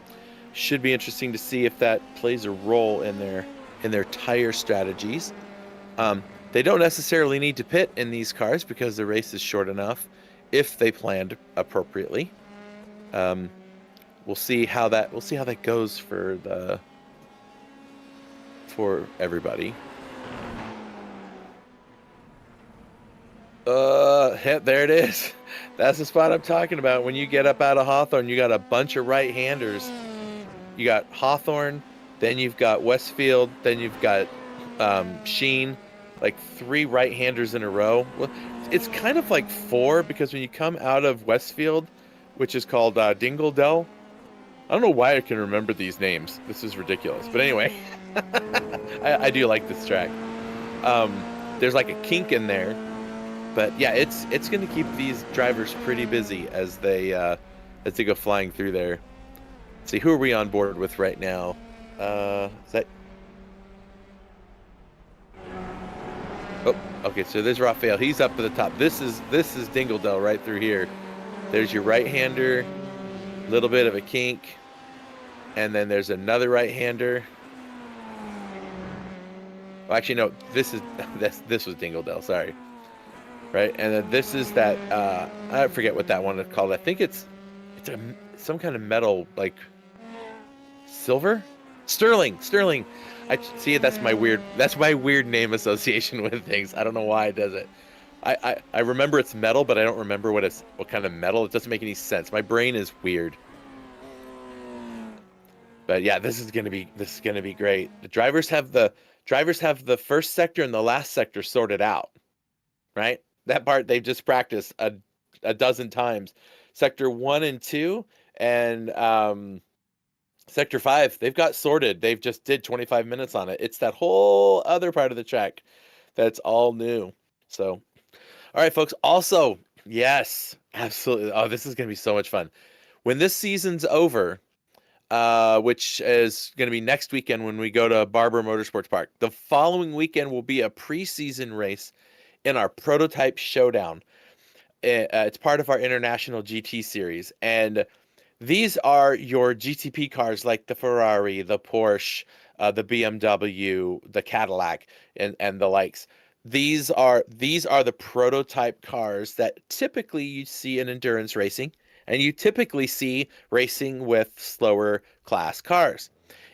should be interesting to see if that plays a role in their tire strategies. They don't necessarily need to pit in these cars because the race is short enough if they planned appropriately. We'll see how that goes for everybody. There it is. That's the spot I'm talking about. When you get up out of Hawthorne, you got a bunch of right-handers. You got Hawthorne, then you've got Westfield, then you've got Sheen, like 3 right-handers in a row. Well, it's kind of like 4, because when you come out of Westfield, which is called Dingledell, I don't know why I can remember these names. This is ridiculous. But anyway, I do like this track. There's like a kink in there. But yeah, it's going to keep these drivers pretty busy as they go flying through there. Let's see, who are we on board with right now? Is that? Oh, okay. So there's Raphael. He's up at the top. This is Dingledell right through here. There's your right-hander, little bit of a kink, and then there's another right-hander. Well, actually, no. This was Dingledell. Sorry. Right, and then this is that, I forget what that one is called. I think it's some kind of metal, like silver? Sterling. I see it, that's my weird name association with things. I don't know why it does it. I remember it's metal, but I don't remember what kind of metal. It doesn't make any sense. My brain is weird. But yeah, this is gonna be great. The drivers have the first sector and the last sector sorted out. Right? That part they've just practiced a dozen times. Sector 1 and 2 and Sector 5, they've got sorted. They've just did 25 minutes on it. It's that whole other part of the track that's all new. So, all right, folks. Also, yes, absolutely. Oh, this is going to be so much fun. When this season's over, which is going to be next weekend when we go to Barber Motorsports Park, the following weekend will be a preseason race in our Prototype Showdown. It's part of our International GT Series. And these are your GTP cars like the Ferrari, the Porsche, the BMW, the Cadillac, and the likes. These are the prototype cars that typically you see in endurance racing, and you typically see racing with slower class cars.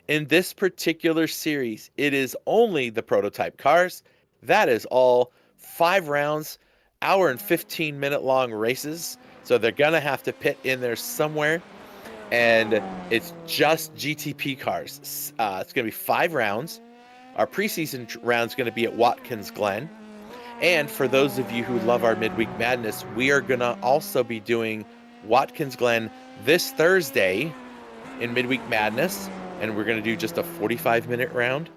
In this particular series, it is only the prototype cars. That is all. 5 rounds, hour and 15-minute long races. So they're going to have to pit in there somewhere. And it's just GTP cars. It's going to be 5 rounds. Our preseason round is going to be at Watkins Glen. And for those of you who love our Midweek Madness, we are going to also be doing Watkins Glen this Thursday in Midweek Madness. And we're going to do just a 45-minute round.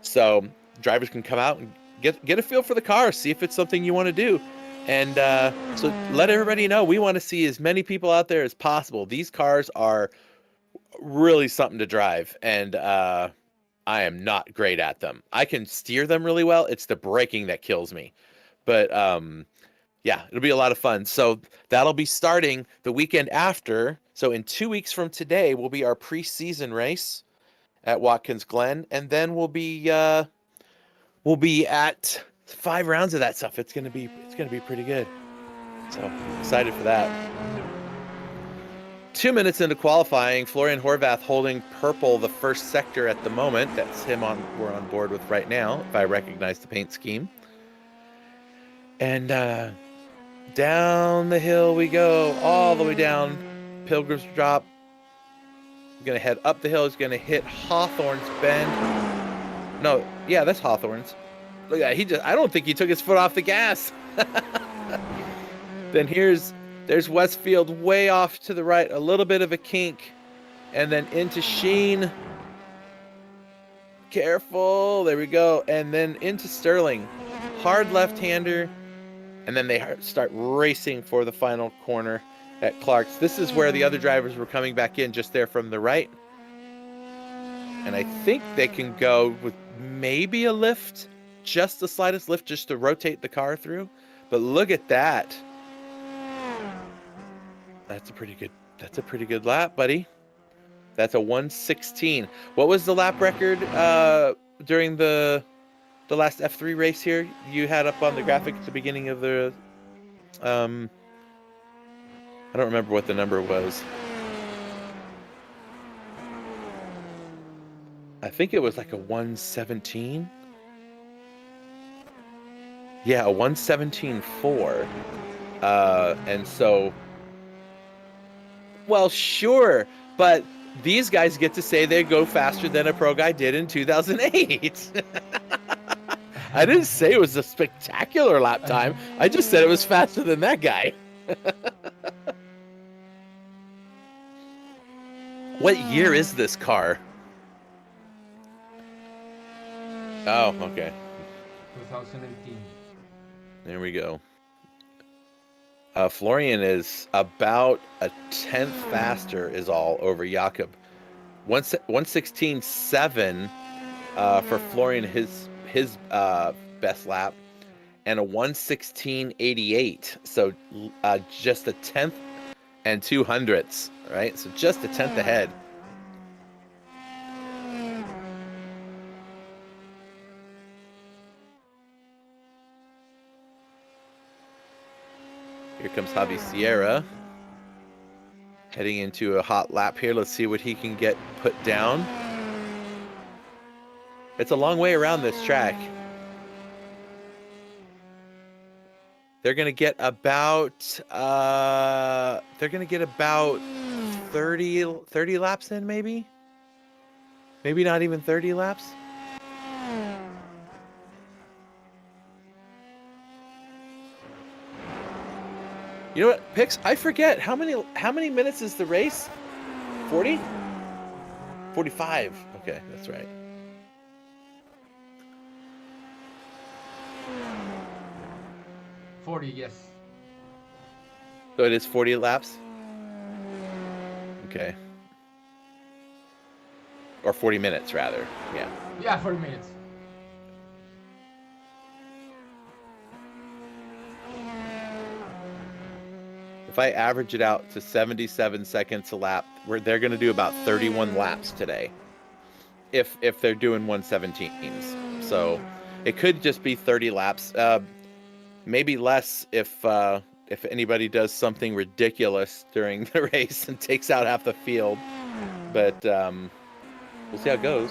So drivers can come out and get a feel for the car, see if it's something you want to do. And so let everybody know, we want to see as many people out there as possible. These cars are really something to drive, and I am not great at them. I can steer them really well. It's the braking that kills me. But yeah, it'll be a lot of fun. So that'll be starting the weekend after. So in 2 weeks from today will be our preseason race at Watkins Glen, and then we'll be at 5 rounds of that stuff. It's gonna be pretty good. So excited for that. 2 minutes into qualifying, Florian Horvath holding purple the first sector at the moment. That's him we're on board with right now, if I recognize the paint scheme. And down the hill we go, all the way down Pilgrim's Drop. We're gonna head up the hill. It's gonna hit Hawthorne's Bend. No, yeah, that's Hawthorne's. Look at that. I don't think he took his foot off the gas. Then there's Westfield way off to the right, a little bit of a kink. and then into Sheen. Careful. There we go. And then into Sterling. Hard left-hander. And then they start racing for the final corner at Clark's. This is where the other drivers were coming back in just there from the right. And I think they can go with maybe a lift, just the slightest lift, just to rotate the car through. But look at that. That's a pretty good lap, buddy. That's a 1:16. What was the lap record during the last F3 race here? You had up on the graphic at the beginning of the I don't remember what the number was. I think it was like a 1:17. Yeah, a 1:17.4. And so, well, sure, but these guys get to say they go faster than a pro guy did in 2008. I didn't say it was a spectacular lap time. I just said it was faster than that guy. What year is this car? Oh, okay. 2018. There we go. Florian is about a tenth faster is all over Jakob. 1:16.7 for Florian, his best lap, and a 1:16.88. So just a tenth and 200ths, right? So just a tenth ahead. Here comes Javi Sierra, heading into a hot lap here. Let's see what he can get put down. It's a long way around this track. They're gonna get about 30 laps in, maybe not even 30 laps. You know what, Pix? I forget how many minutes is the race? 40? 45. Okay, that's right. Yes. So it is 40 laps? Okay. Or 40 minutes, rather. Yeah. Yeah, 40 minutes. If I average it out to 77 seconds a lap, they're going to do about 31 laps today. If they're doing 1:17s. So it could just be 30 laps. Maybe less if anybody does something ridiculous during the race and takes out half the field. But we'll see how it goes.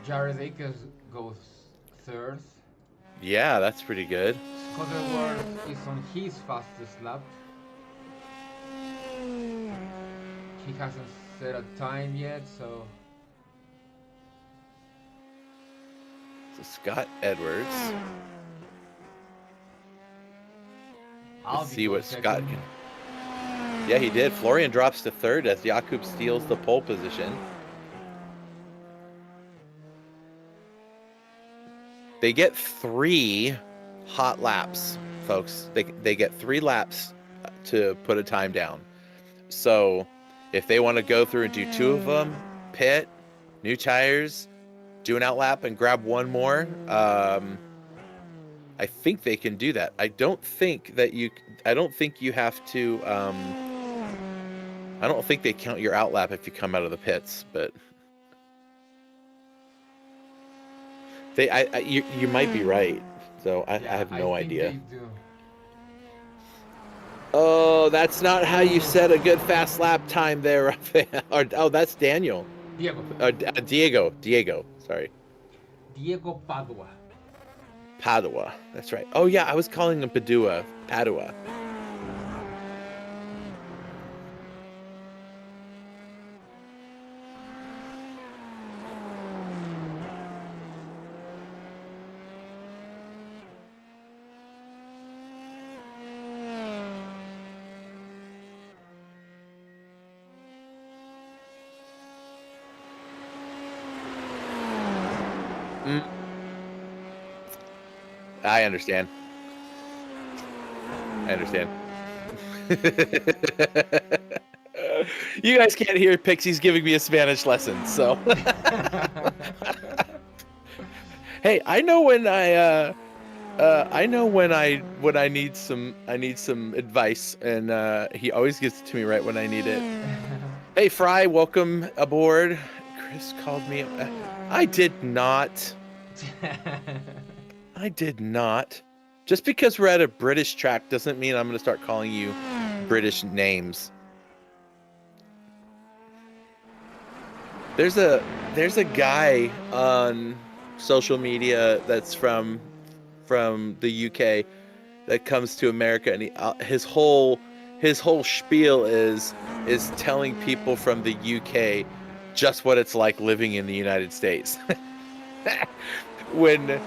Jared Akers goes third. Yeah, that's pretty good. Scott Edwards is on his fastest lap. He hasn't set a time yet, so... So Scott Edwards. Let's see what Scott can... Yeah, he did. Florian drops to third as Jakub steals the pole position. They get 3 hot laps, folks. They get 3 laps to put a time down. So if they want to go through and do 2 of them, pit, new tires, do an outlap and grab 1 more, I think they can do that. I don't think you have to, I don't think they count your outlap if you come out of the pits, but you might be right. So I have no idea. Oh, that's not how you set a good fast lap time there, Rafael. Oh, that's Daniel. Diego. Diego. Sorry. Diego Padua. Padua. That's right. Oh yeah, I was calling him Padua. Padua. I understand. You guys can't hear Pixie's giving me a Spanish lesson, so. Hey, I know when I need some advice, and he always gives it to me right when I need it. Hey, Fry, welcome aboard. Chris called me. I did not. Just because we're at a British track doesn't mean I'm going to start calling you British names. There's a guy on social media that's from the UK that comes to America, and his whole spiel is telling people from the UK just what it's like living in the United States. when they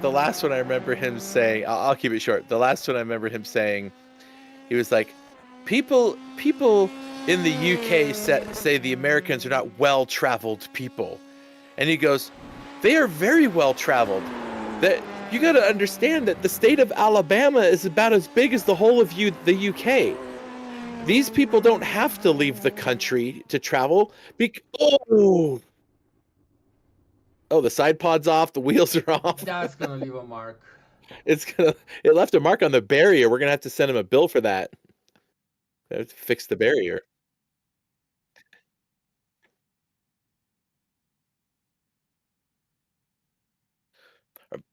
the last one I remember him saying, I'll keep it short. The last one I remember him saying, he was like, people in the UK say the Americans are not well-traveled people, and he goes, they are very well-traveled. That you got to understand that the state of Alabama is about as big as the whole of the UK. These people don't have to leave the country to travel. Oh, the side pod's off. The wheels are off. That's gonna leave a mark. It left a mark on the barrier. We're gonna have to send him a bill for that. Have to fix the barrier.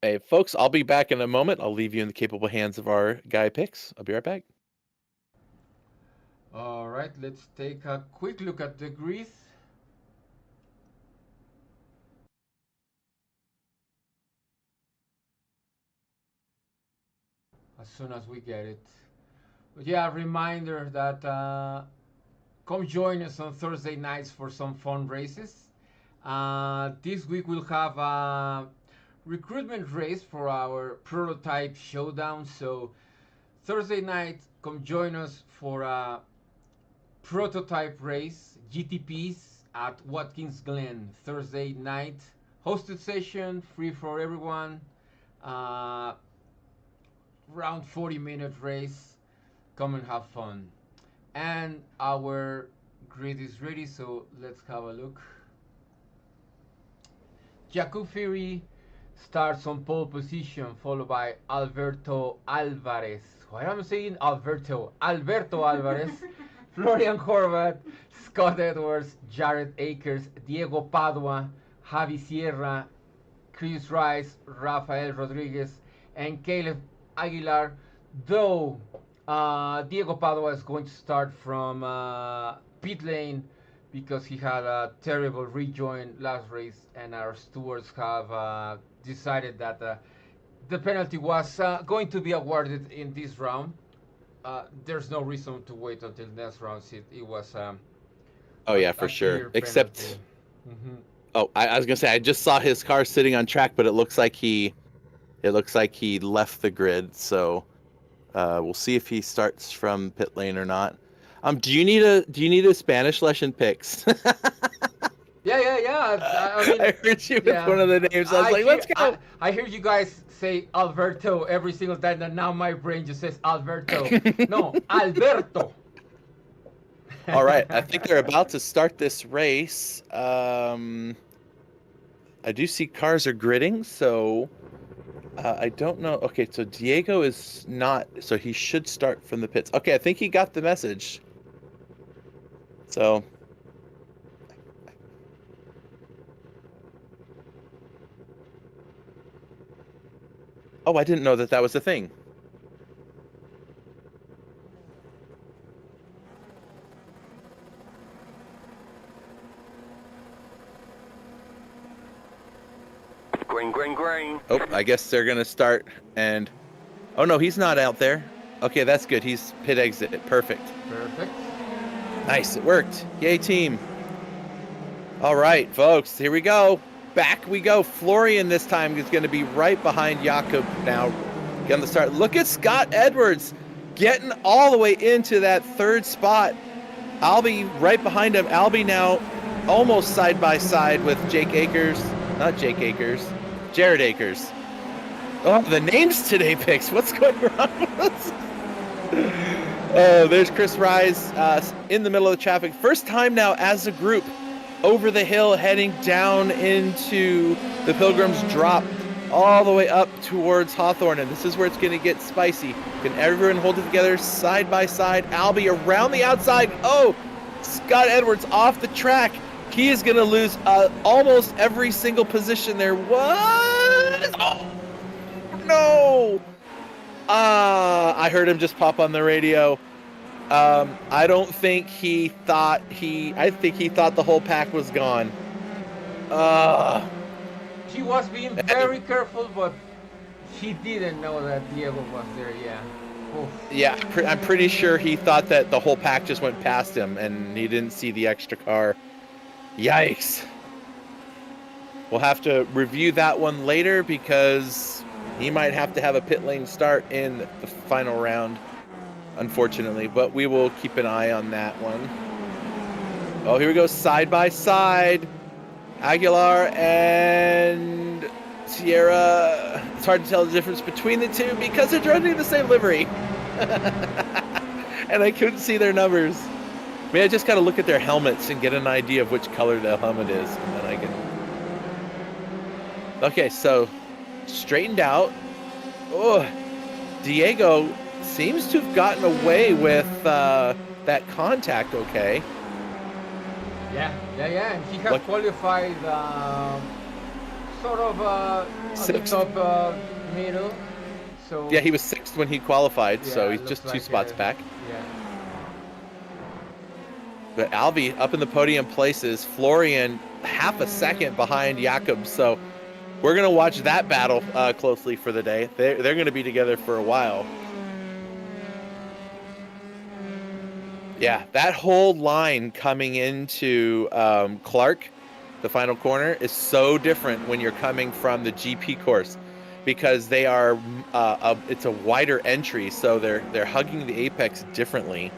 Hey, folks, I'll be back in a moment. I'll leave you in the capable hands of our guy picks. I'll be right back. All right, let's take a quick look at the grid. As soon as we get it. But yeah, reminder that come join us on Thursday nights for some fun races. This week we'll have a recruitment race for our prototype showdown. So Thursday night, come join us for a prototype race, GTPs at Watkins Glen. Thursday night, hosted session, free for everyone. Around 40-minute race. Come and have fun. And our grid is ready, so let's have a look. Jakub Fury starts on pole position, followed by Alberto Alvarez. Why am I saying Alberto? Alberto Alvarez, Florian Horvath, Scott Edwards, Jared Akers, Diego Padua, Javi Sierra, Chris Rice, Rafael Rodriguez, and Caleb Aguilar. Though Diego Padua is going to start from pit lane because he had a terrible rejoin last race, and our stewards have decided that the penalty was going to be awarded in this round. There's no reason to wait until next round. It was oh yeah, for sure. Except oh, I was gonna say I just saw his car sitting on track, but it looks like he left the grid. So we'll see if he starts from pit lane or not. Do you need a Spanish lesson, Pix? Yeah. I mean, I heard you with one of the names. I was like, let's go. I hear you guys say Alberto every single time, and now my brain just says Alberto. No, Alberto. All right, I think they're about to start this race. I do see cars are gridding, so I don't know. Okay, so Diego is not, so he should start from the pits. Okay, I think he got the message. So oh, I didn't know that was a thing. Green. Oh, I guess they're gonna start, and oh no, he's not out there. Okay, that's good. He's pit exit. Perfect. Nice, it worked. Yay, team. All right, folks, here we go. Back we go. Florian this time is going to be right behind Jakub now. Getting the start. Look at Scott Edwards getting all the way into that third spot. Albie right behind him. Albie now almost side by side with Jared Akers. Oh, the names today picks. What's going on with us? Oh, there's Chris Rise in the middle of the traffic. First time now as a group over the hill heading down into the Pilgrim's Drop all the way up towards Hawthorne. And this is where it's going to get spicy. Can everyone hold it together side by side? Albie around the outside. Oh, Scott Edwards off the track. He is going to lose almost every single position there. What? Oh, no. I heard him just pop on the radio. I don't think he thought I think he thought the whole pack was gone. She was being very careful, but she didn't know that Diego was there, yeah. Oof. Yeah, I'm pretty sure he thought that the whole pack just went past him and he didn't see the extra car. Yikes. We'll have to review that one later because he might have to have a pit lane start in the final round, unfortunately, but we will keep an eye on that one. Oh, here we go, side by side. Aguilar and Sierra. It's hard to tell the difference between the two because they're running the same livery. And I couldn't see their numbers. I mean, I just got to look at their helmets and get an idea of which color the helmet is, and then I can... Okay, so straightened out. Oh, Diego seems to have gotten away with that contact okay. Yeah. And he has qualified sort of sixth. at the top middle. So Yeah, he was sixth when he qualified, yeah, so he's looks just like two spots back. Yeah. But Albie up in the podium places, Florian half a second behind Jakob, so we're going to watch that battle closely for the day. They're going to be together for a while. Yeah, that whole line coming into Clark, the final corner, is so different when you're coming from the GP course because they are it's a wider entry, so they're hugging the apex differently.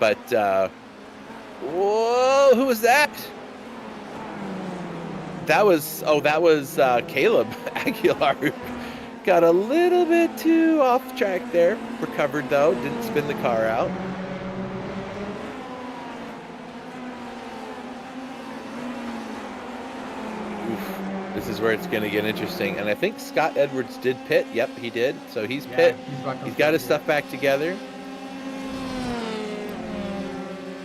But whoa, who was that? That was Caleb Aguilar, who got a little bit too off track there. Recovered though, didn't spin the car out. This is where it's going to get interesting. And I think Scott Edwards did pit. Yep, he did. So he's pit. He's got his stuff back together.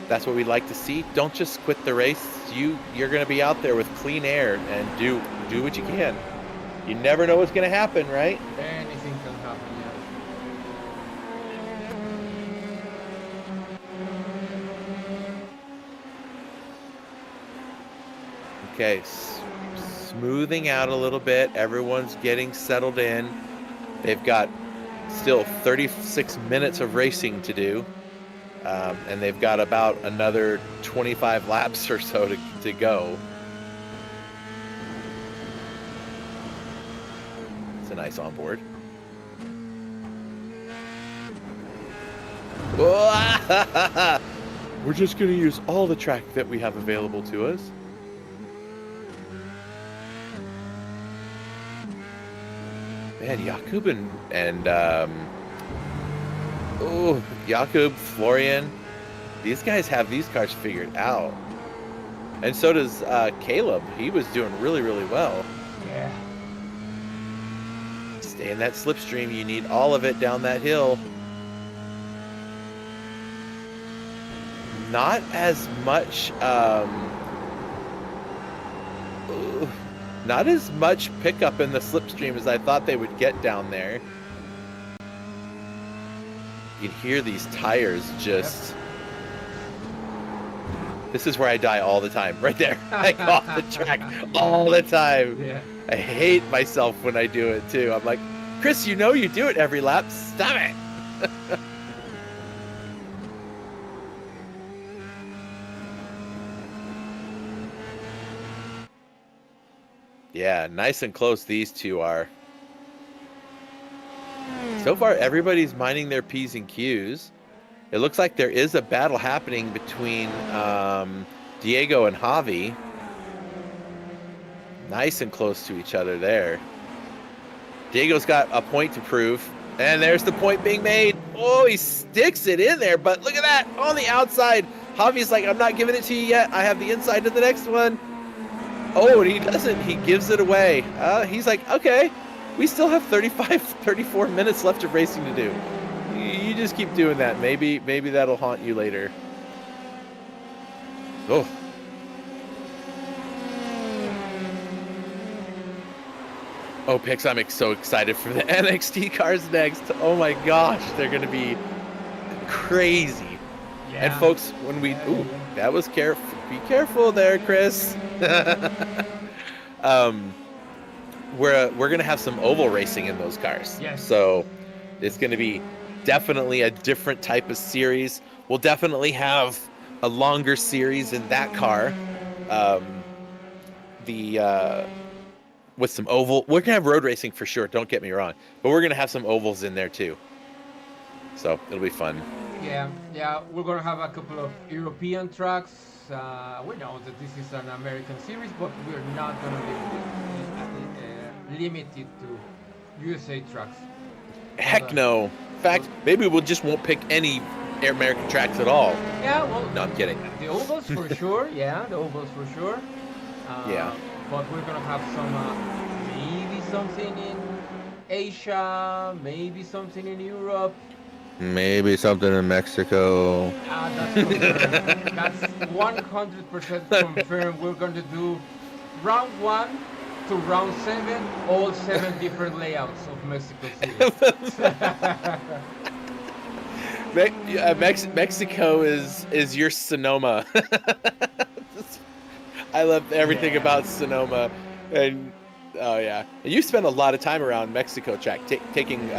That's what we'd like to see. Don't just quit the race. You're going to be out there with clean air and do what you can. You never know what's going to happen, right? Anything can happen, yeah. Okay, smoothing out a little bit. Everyone's getting settled in. They've got still 36 minutes of racing to do. And they've got about another 25 laps or so to go. It's a nice onboard. We're just going to use all the track that we have available to us. Man, Jakub and Jakub, Florian, these guys have these cars figured out. And so does Caleb. He was doing really, really well. Yeah. Stay in that slipstream. You need all of it down that hill. Not as much not as much pickup in the slipstream as I thought they would get down there. You can hear these tires just... Yep. This is where I die all the time, right there. I go off the track all the time. Yeah. I hate myself when I do it too. I'm like, Chris, you know you do it every lap. Stop it. Yeah, nice and close these two are. So far, everybody's minding their P's and Q's. It looks like there is a battle happening between Diego and Javi. Nice and close to each other there. Diego's got a point to prove. And there's the point being made. Oh, he sticks it in there, but look at that, on the outside. Javi's like, I'm not giving it to you yet. I have the inside to the next one. Oh, and he doesn't. He gives it away. He's like, okay, we still have 34 minutes left of racing to do. You just keep doing that. Maybe that'll haunt you later. Oh. Oh, Pix, I'm so excited for the NXT cars next. Oh my gosh, they're going to be crazy. Yeah. And folks, when we... Ooh, that was careful. Be careful there, Chris. We're going to have some oval racing in those cars. Yes. So it's going to be definitely a different type of series. We'll definitely have a longer series in that car. With some oval, we're gonna have road racing for sure, don't get me wrong, but we're gonna have some ovals in there too, so it'll be fun. Yeah, we're gonna have a couple of European tracks. We know that this is an American series, but we're not gonna be limited to USA tracks. Heck no. In fact, maybe we just won't pick any American tracks at all. Yeah, well, No, I'm kidding. the ovals for sure. Yeah, the ovals for sure. Yeah. But we're gonna have some, maybe something in Asia, maybe something in Europe. Maybe something in Mexico. That's confirmed. That's 100% confirmed. We're going to do round 1 to round 7, all 7 different layouts of Mexico City. Mexico is your Sonoma. I love everything about Sonoma, and oh yeah, and you spend a lot of time around Mexico track, taking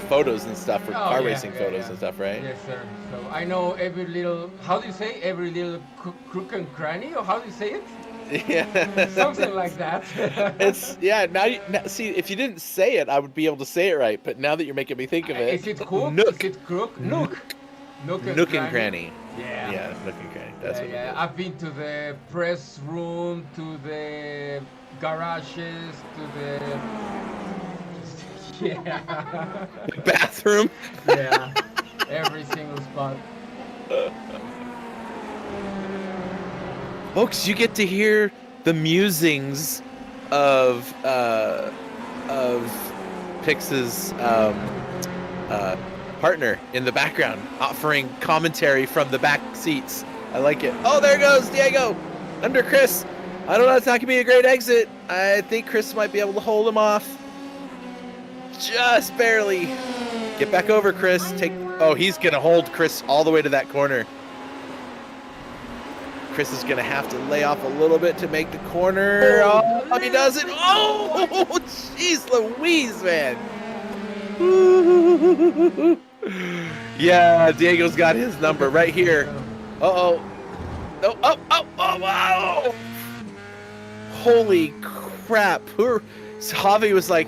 photos and stuff for car racing photos and stuff, right? Yes, sir. So I know every little, how do you say, every little crook and cranny, or how do you say it? Yeah, something like that. It's now see, if you didn't say it, I would be able to say it right, but now that you're making me think of it, is it cook? Nook. Is it crook? Nook and cranny. Yeah, Nook and cranny. That's what it is. I've been to the press room, to the garages, to the The bathroom. Yeah, every single spot. Folks, you get to hear the musings of Pix's partner in the background, offering commentary from the back seats. I like it. Oh, there goes Diego under Chris. I don't know. It's not gonna be a great exit. I think Chris might be able to hold him off. Just barely. Get back over, Chris. Oh, he's gonna hold Chris all the way to that corner. Chris is gonna have to lay off a little bit to make the corner. Oh, he does it. Oh, jeez Louise, man. Yeah, Diego's got his number right here. Uh-oh. Oh, wow. Holy crap. Javi was like,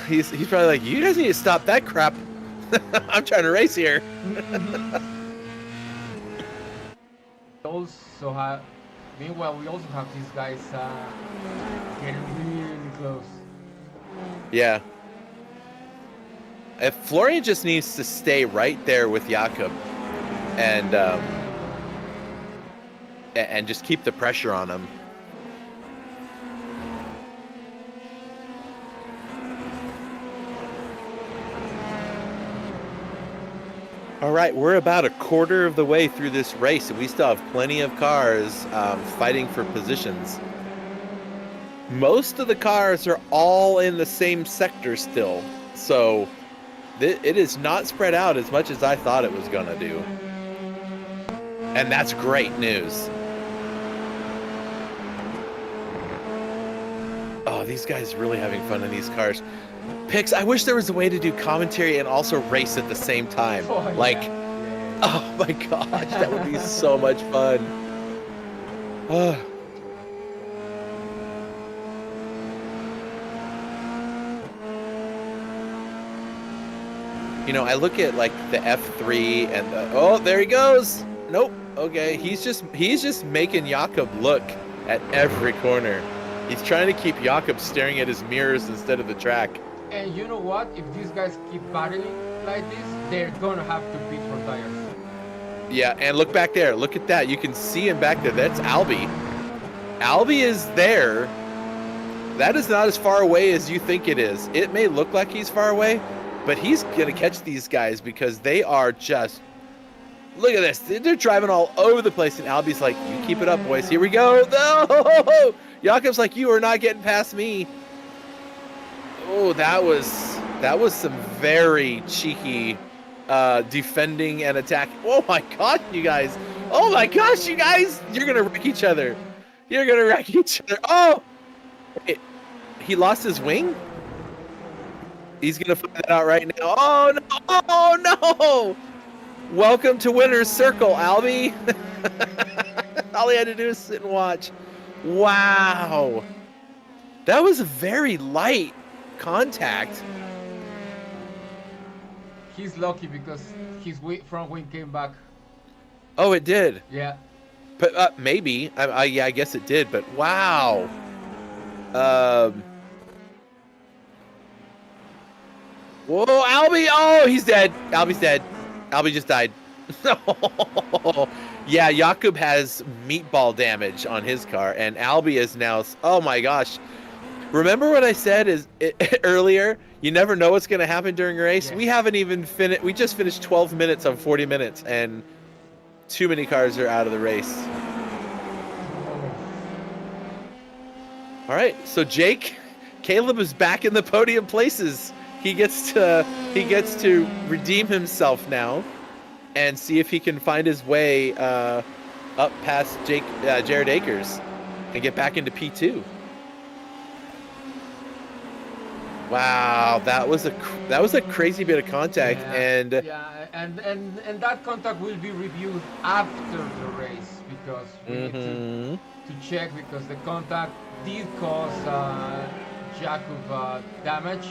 He's probably like, you guys need to stop that crap. I'm trying to race here. Meanwhile, we also have these guys getting really close. Yeah. If Florian just needs to stay right there with Jakob and just keep the pressure on him. All right, we're about a quarter of the way through this race, and we still have plenty of cars fighting for positions. Most of the cars are all in the same sector still, so it is not spread out as much as I thought it was going to do. And that's great news. Oh, these guys are really having fun in these cars. Pix, I wish there was a way to do commentary and also race at the same time. Oh, yeah. Oh my gosh, that would be so much fun. You know, I look at like the F3 and oh, there he goes. Nope. Okay, he's just making Jakob look at every corner. He's trying to keep Jakob staring at his mirrors instead of the track. And you know what? If these guys keep battling like this, they're gonna have to pit for tires. Yeah, and look back there. Look at that. You can see him back there. That's Albie. Albie is there. That is not as far away as you think it is. It may look like he's far away, but he's going to catch these guys because they are just... Look at this. They're driving all over the place, and Albie's like, you keep it up, boys. Here we go. No! Jakob's like, you are not getting past me. Oh, that was some very cheeky defending and attacking. Oh, my God, you guys. Oh, my gosh, you guys. You're going to wreck each other. You're going to wreck each other. Oh! He lost his wing? He's going to find that out right now. Oh, no! Oh, no! Welcome to Winner's Circle, Albie. All he had to do is sit and watch. Wow. That was a very light contact. He's lucky because his front wing came back. Oh, it did? Yeah. But maybe. Yeah, I guess it did, but wow. Whoa, Albie! Oh, he's dead. Albie's dead. Albie just died. Yeah, Jakob has meatball damage on his car, and Albie is now... Oh, my gosh. Remember what I said earlier? You never know what's going to happen during a race. Yeah. We haven't even finished... We just finished 12 minutes on 40 minutes, and too many cars are out of the race. All right, so Caleb is back in the podium places. He gets to redeem himself now and see if he can find his way up past Jared Akers and get back into P2. Wow, that was a crazy bit of contact. Yeah, and that contact will be reviewed after the race because we need to check because the contact did cause Jakob damage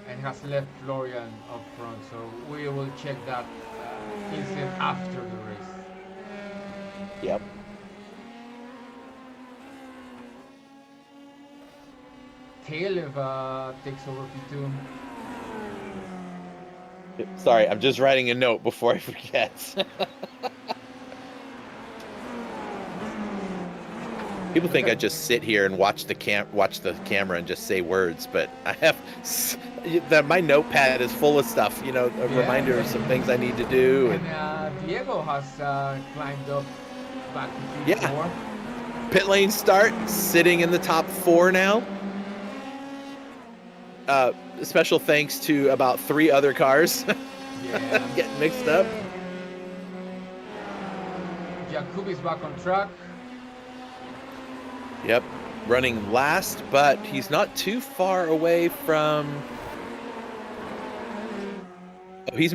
and has left Florian up front, so we will check that incident after the race. Yep. Caleb takes over P2. Sorry, I'm just writing a note before I forget. People think I just sit here and watch the camera and just say words, but I have my notepad is full of stuff. You know, a reminder of some things I need to do. And Diego has climbed up back to P4. Yeah. Pit lane start, sitting in the top 4 now. Special thanks to about 3 other cars getting mixed up. Jakob is back on track. Yep, running last, but he's not too far away from. Oh, he's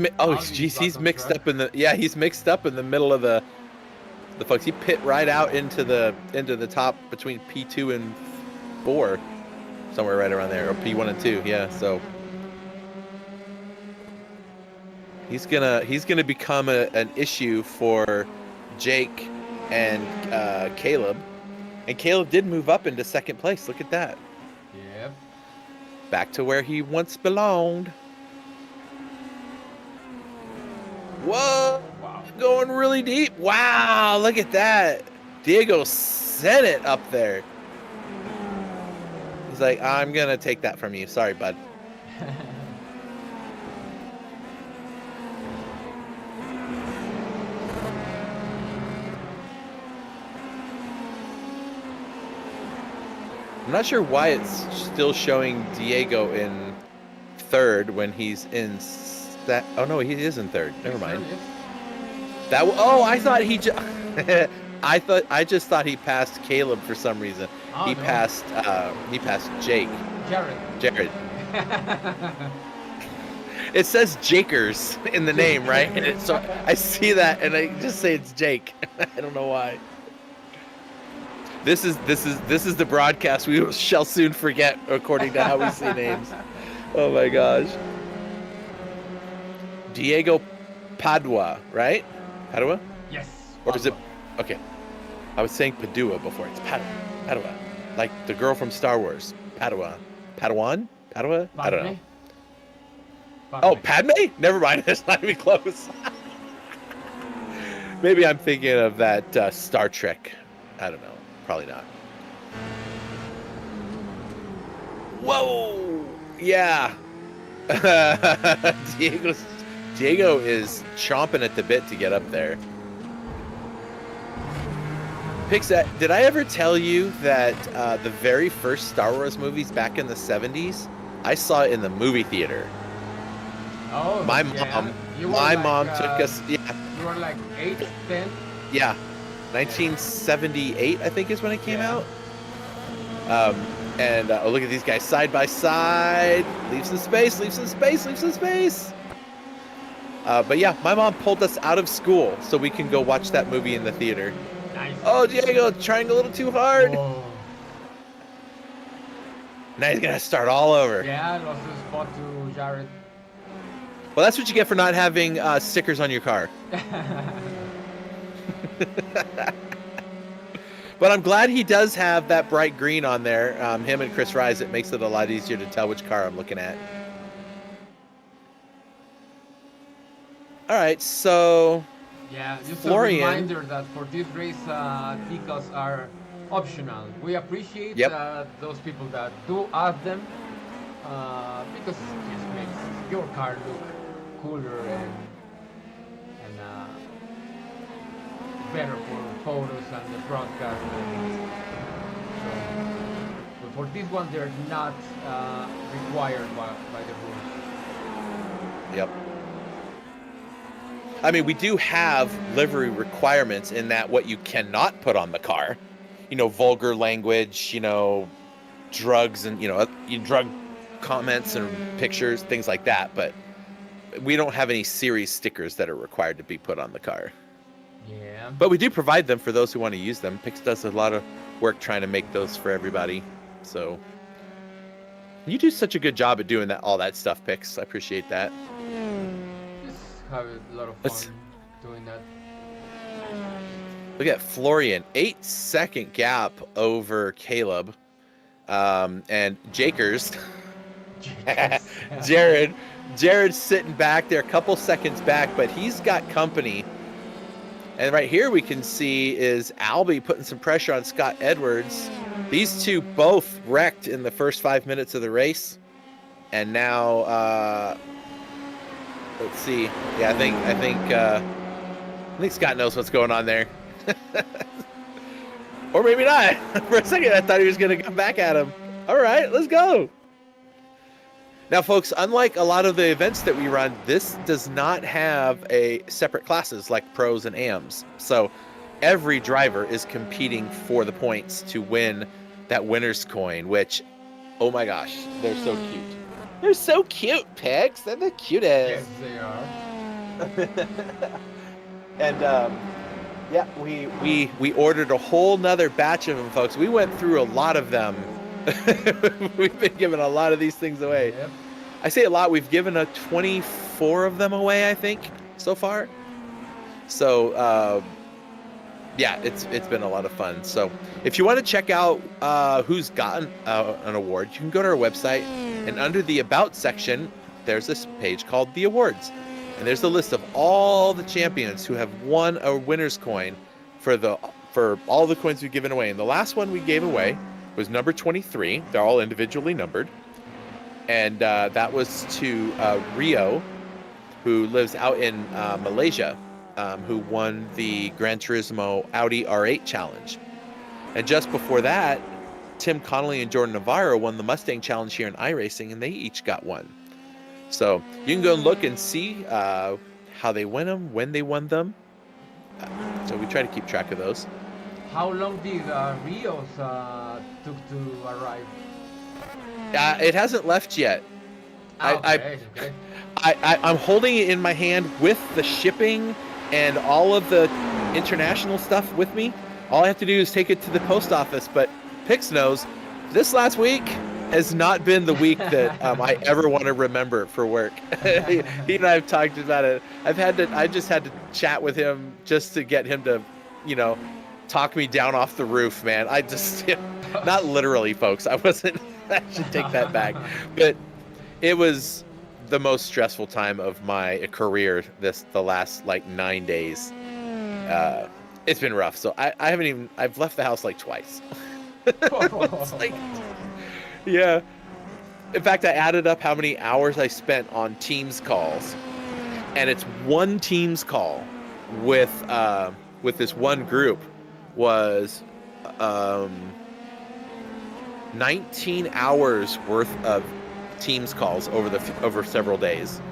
mixed up in the. Yeah, he's mixed up in the middle of the folks. He pit right out into the top between P2 and 4, somewhere right around there, or P1 and 2. Yeah, so he's gonna become an issue for Jake and Caleb. And Caleb did move up into 2nd place. Look at that. Yep. Back to where he once belonged. Whoa. Wow. Going really deep. Wow. Look at that. Diego sent it up there. He's like, I'm going to take that from you. Sorry, bud. I'm not sure why it's still showing Diego in 3rd when he's in that. Oh no, he is in 3rd. Never mind. That. Oh, I thought he just. I just thought he passed Caleb for some reason. Oh, he passed Jake. Jared. It says Jakers in the name, right? And so I see that and I just say it's Jake. I don't know why. This is the broadcast we shall soon forget, according to how we see names. Oh my gosh. Diego Padua, right? Padua? Yes. Or is it? Okay. I was saying Padua before. It's Padua. Like the girl from Star Wars. Padua. Padawan? Padua? I don't know. Oh, Padme? Never mind. It's not even close. Maybe I'm thinking of that Star Trek. I don't know. Probably not. Whoa! Yeah. Diego is chomping at the bit to get up there. Pixat, did I ever tell you that the very first Star Wars movies back in the 70s, I saw it in the movie theater? Oh, my yeah. mom took us. Yeah. You were like 8, 10. Yeah, 1978, I think, is when it came out. And look at these guys side by side. Leave some space. Leave some space. Leave some space. But yeah, my mom pulled us out of school so we can go watch that movie in the theater. Nice. Oh, Diego, trying a little too hard. Whoa. Now he's gonna start all over. Yeah, I lost the spot to Jared. Well, that's what you get for not having stickers on your car. But I'm glad he does have that bright green on there. Him and Chris Rise, it makes it a lot easier to tell which car I'm looking at. All right, so Yeah, just Florian. a reminder that for this race, decals are optional. We appreciate those people that do add them because it just makes your car look cooler and better for photos and the broadcast. But for this one, they're not required by the rules. Yep. I mean, we do have livery requirements in that what you cannot put on the car, vulgar language, drugs and, drug comments and pictures, things like that. But we don't have any series stickers that are required to be put on the car. Yeah. But we do provide them for those who want to use them. Pix does a lot of work trying to make those for everybody. So you do such a good job at doing all that stuff, Pix. I appreciate that. Have a lot of fun doing that. Look at Florian, 8-second gap over Caleb, and Jakers. Jared's sitting back there, a couple seconds back, but he's got company. And right here we can see is Albie putting some pressure on Scott Edwards. These two both wrecked in the first 5 minutes of the race, and now. Let's see. Yeah, I think Scott knows what's going on there. Or maybe not. For a second, I thought he was going to come back at him. All right, let's go. Now, folks, unlike a lot of the events that we run, this does not have a separate classes like pros and AMs. So every driver is competing for the points to win that winner's coin, which, oh my gosh, they're so cute. They're so cute, Pegs. They're the cutest. Yes, they are. And yeah, we ordered a whole nother batch of them, folks. We went through a lot of them. We've been giving a lot of these things away. Yep. I say a lot. We've given 24 of them away, I think, so far. So yeah, it's been a lot of fun. So if you want to check out who's gotten an award, you can go to our website, and under the About section, there's this page called The Awards. And there's a list of all the champions who have won a winner's coin for all the coins we've given away. And the last one we gave away was number 23. They're all individually numbered. And that was to Rio, who lives out in Malaysia, who won the Gran Turismo Audi R8 Challenge. And just before that, Tim Connolly and Jordan Navarro won the Mustang Challenge here in iRacing, and they each got one. So you can go and look and see how they win them, when they won them. So we try to keep track of those. How long did Rios took to arrive? It hasn't left yet. Okay. I'm holding it in my hand with the shipping and all of the international stuff with me. All I have to do is take it to the post office. But Pix knows this last week has not been the week that I ever want to remember for work. He and I have talked about it. I just had to chat with him just to get him to, talk me down off the roof, man. I just, not literally, folks. I wasn't, I should take that back. But it was the most stressful time of my career the last like 9 days. It's been rough. So I've left the house like twice. It's like, yeah. In fact, I added up how many hours I spent on Teams calls, and it's one Teams call with this one group was 19 hours worth of Teams calls over several days.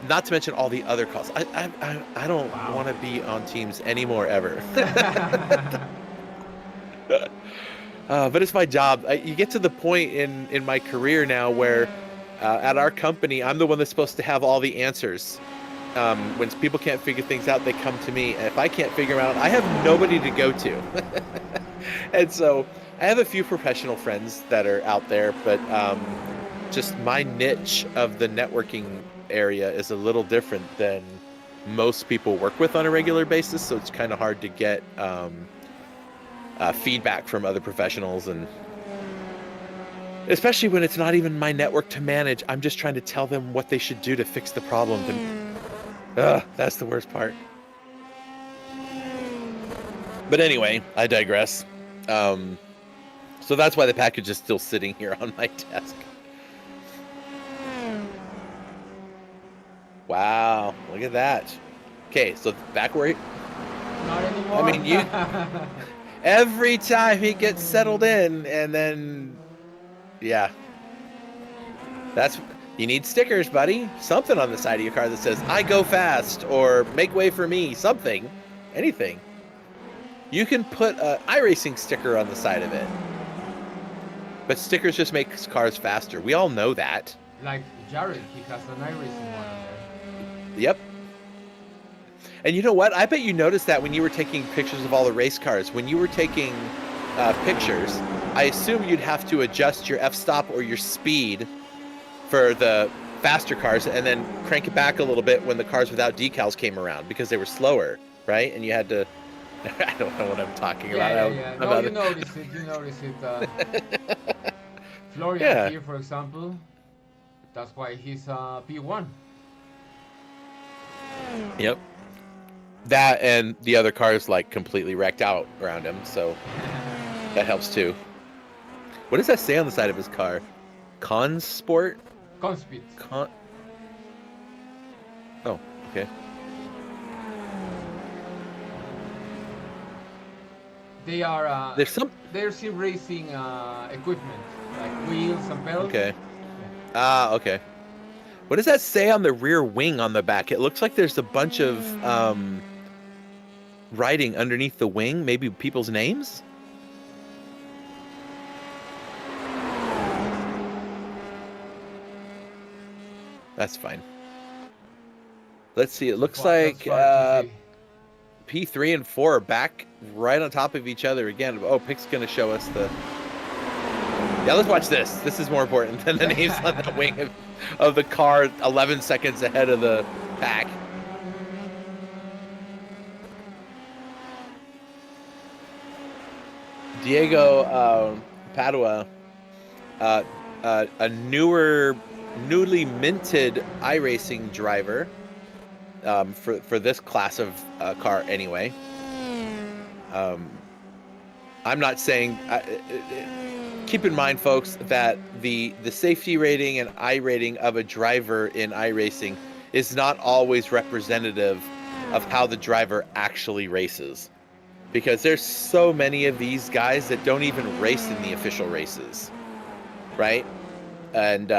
Not to mention all the other calls. I don't want to be on Teams anymore ever. But it's my job. You get to the point in my career now where at our company, I'm the one that's supposed to have all the answers. When people can't figure things out, they come to me. And if I can't figure them out, I have nobody to go to. And so I have a few professional friends that are out there, but just my niche of the networking area is a little different than most people work with on a regular basis. So it's kind of hard to get feedback from other professionals, and especially when it's not even my network to manage. I'm just trying to tell them what they should do to fix the problem, and that's the worst part. But anyway, I digress. So that's why the package is still sitting here on my desk. Wow, look at that. Okay, so back where Not anymore. I mean, every time he gets settled in, and then, yeah. You need stickers, buddy. Something on the side of your car that says, I go fast, or make way for me, something. Anything. You can put an iRacing sticker on the side of it. But stickers just make cars faster. We all know that. Like Jared, he has an iRacing one on there. Yep. And you know what? I bet you noticed that when you were taking pictures of all the race cars. When you were taking pictures, I assume you'd have to adjust your f-stop or your speed for the faster cars and then crank it back a little bit when the cars without decals came around because they were slower, right? And you had to... I don't know what I'm talking about. Yeah. No, you notice it. Florian here, for example, that's why he's P1. Yep. That and the other cars like completely wrecked out around him, so that helps too. What does that say on the side of his car? Consport? Conspit. Oh, okay. They are There's sim racing equipment, like wheels and pedals. Okay. Okay. What does that say on the rear wing on the back? It looks like there's a bunch of writing underneath the wing, maybe people's names? That's fine. Let's see. It looks like P3 and 4 are back right on top of each other again. Oh, Pick's going to show us the... Yeah, let's watch this. This is more important than the names on the wing of the car 11 seconds ahead of the pack. Diego Padua, a newly minted iRacing driver for this class of car anyway. I'm not saying... keep in mind, folks, that the safety rating and I rating of a driver in iRacing is not always representative of how the driver actually races. Because there's so many of these guys that don't even race in the official races, right? And,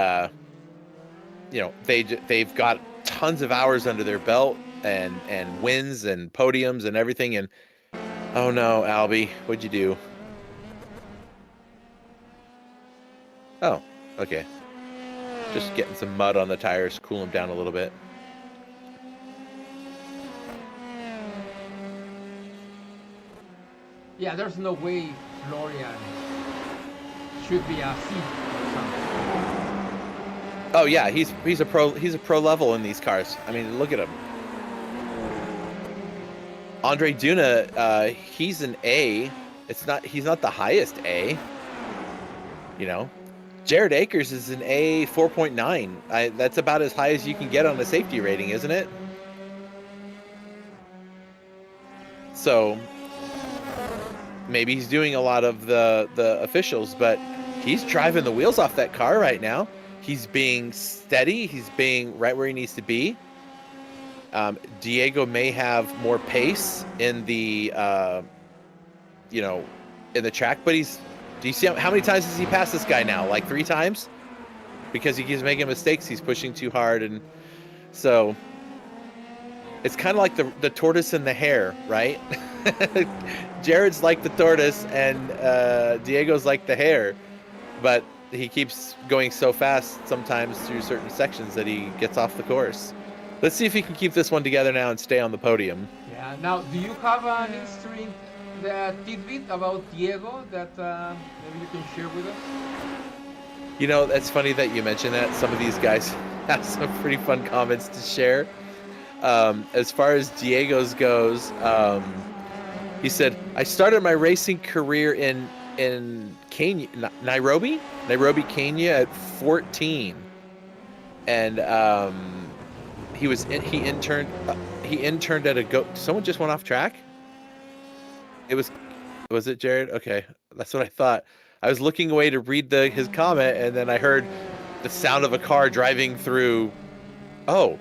they've got tons of hours under their belt and wins and podiums and everything. And, oh no, Albie, what'd you do? Oh, okay. Just getting some mud on the tires, cool them down a little bit. Yeah, there's no way Florian should be a C or something. Oh yeah, he's a pro level in these cars. I mean, look at him. Andre Duna, he's an A. He's not the highest A. You know, Jared Akers is an A 4.9. That's about as high as you can get on a safety rating, isn't it? So maybe he's doing a lot of the officials, but he's driving the wheels off that car right now. He's being steady. He's being right where he needs to be. Diego may have more pace in the, in the track, but do you see how many times has he passed this guy now? Like 3 times? Because he keeps making mistakes. He's pushing too hard. And so it's kind of like the tortoise and the hare, right? Jared's like the tortoise and Diego's like the hare, but he keeps going so fast sometimes through certain sections that he gets off the course. Let's see if he can keep this one together now and stay on the podium. Yeah. Now, do you have an interesting tidbit about Diego that maybe you can share with us? You know, that's funny that you mentioned that. Some of these guys have some pretty fun comments to share. As far as Diego's goes, he said, I started my racing career in Kenya, Nairobi, Kenya at 14. And he interned at a someone just went off track? Was it Jared? Okay, that's what I thought. I was looking away to read his comment, and then I heard the sound of a car driving through. Oh,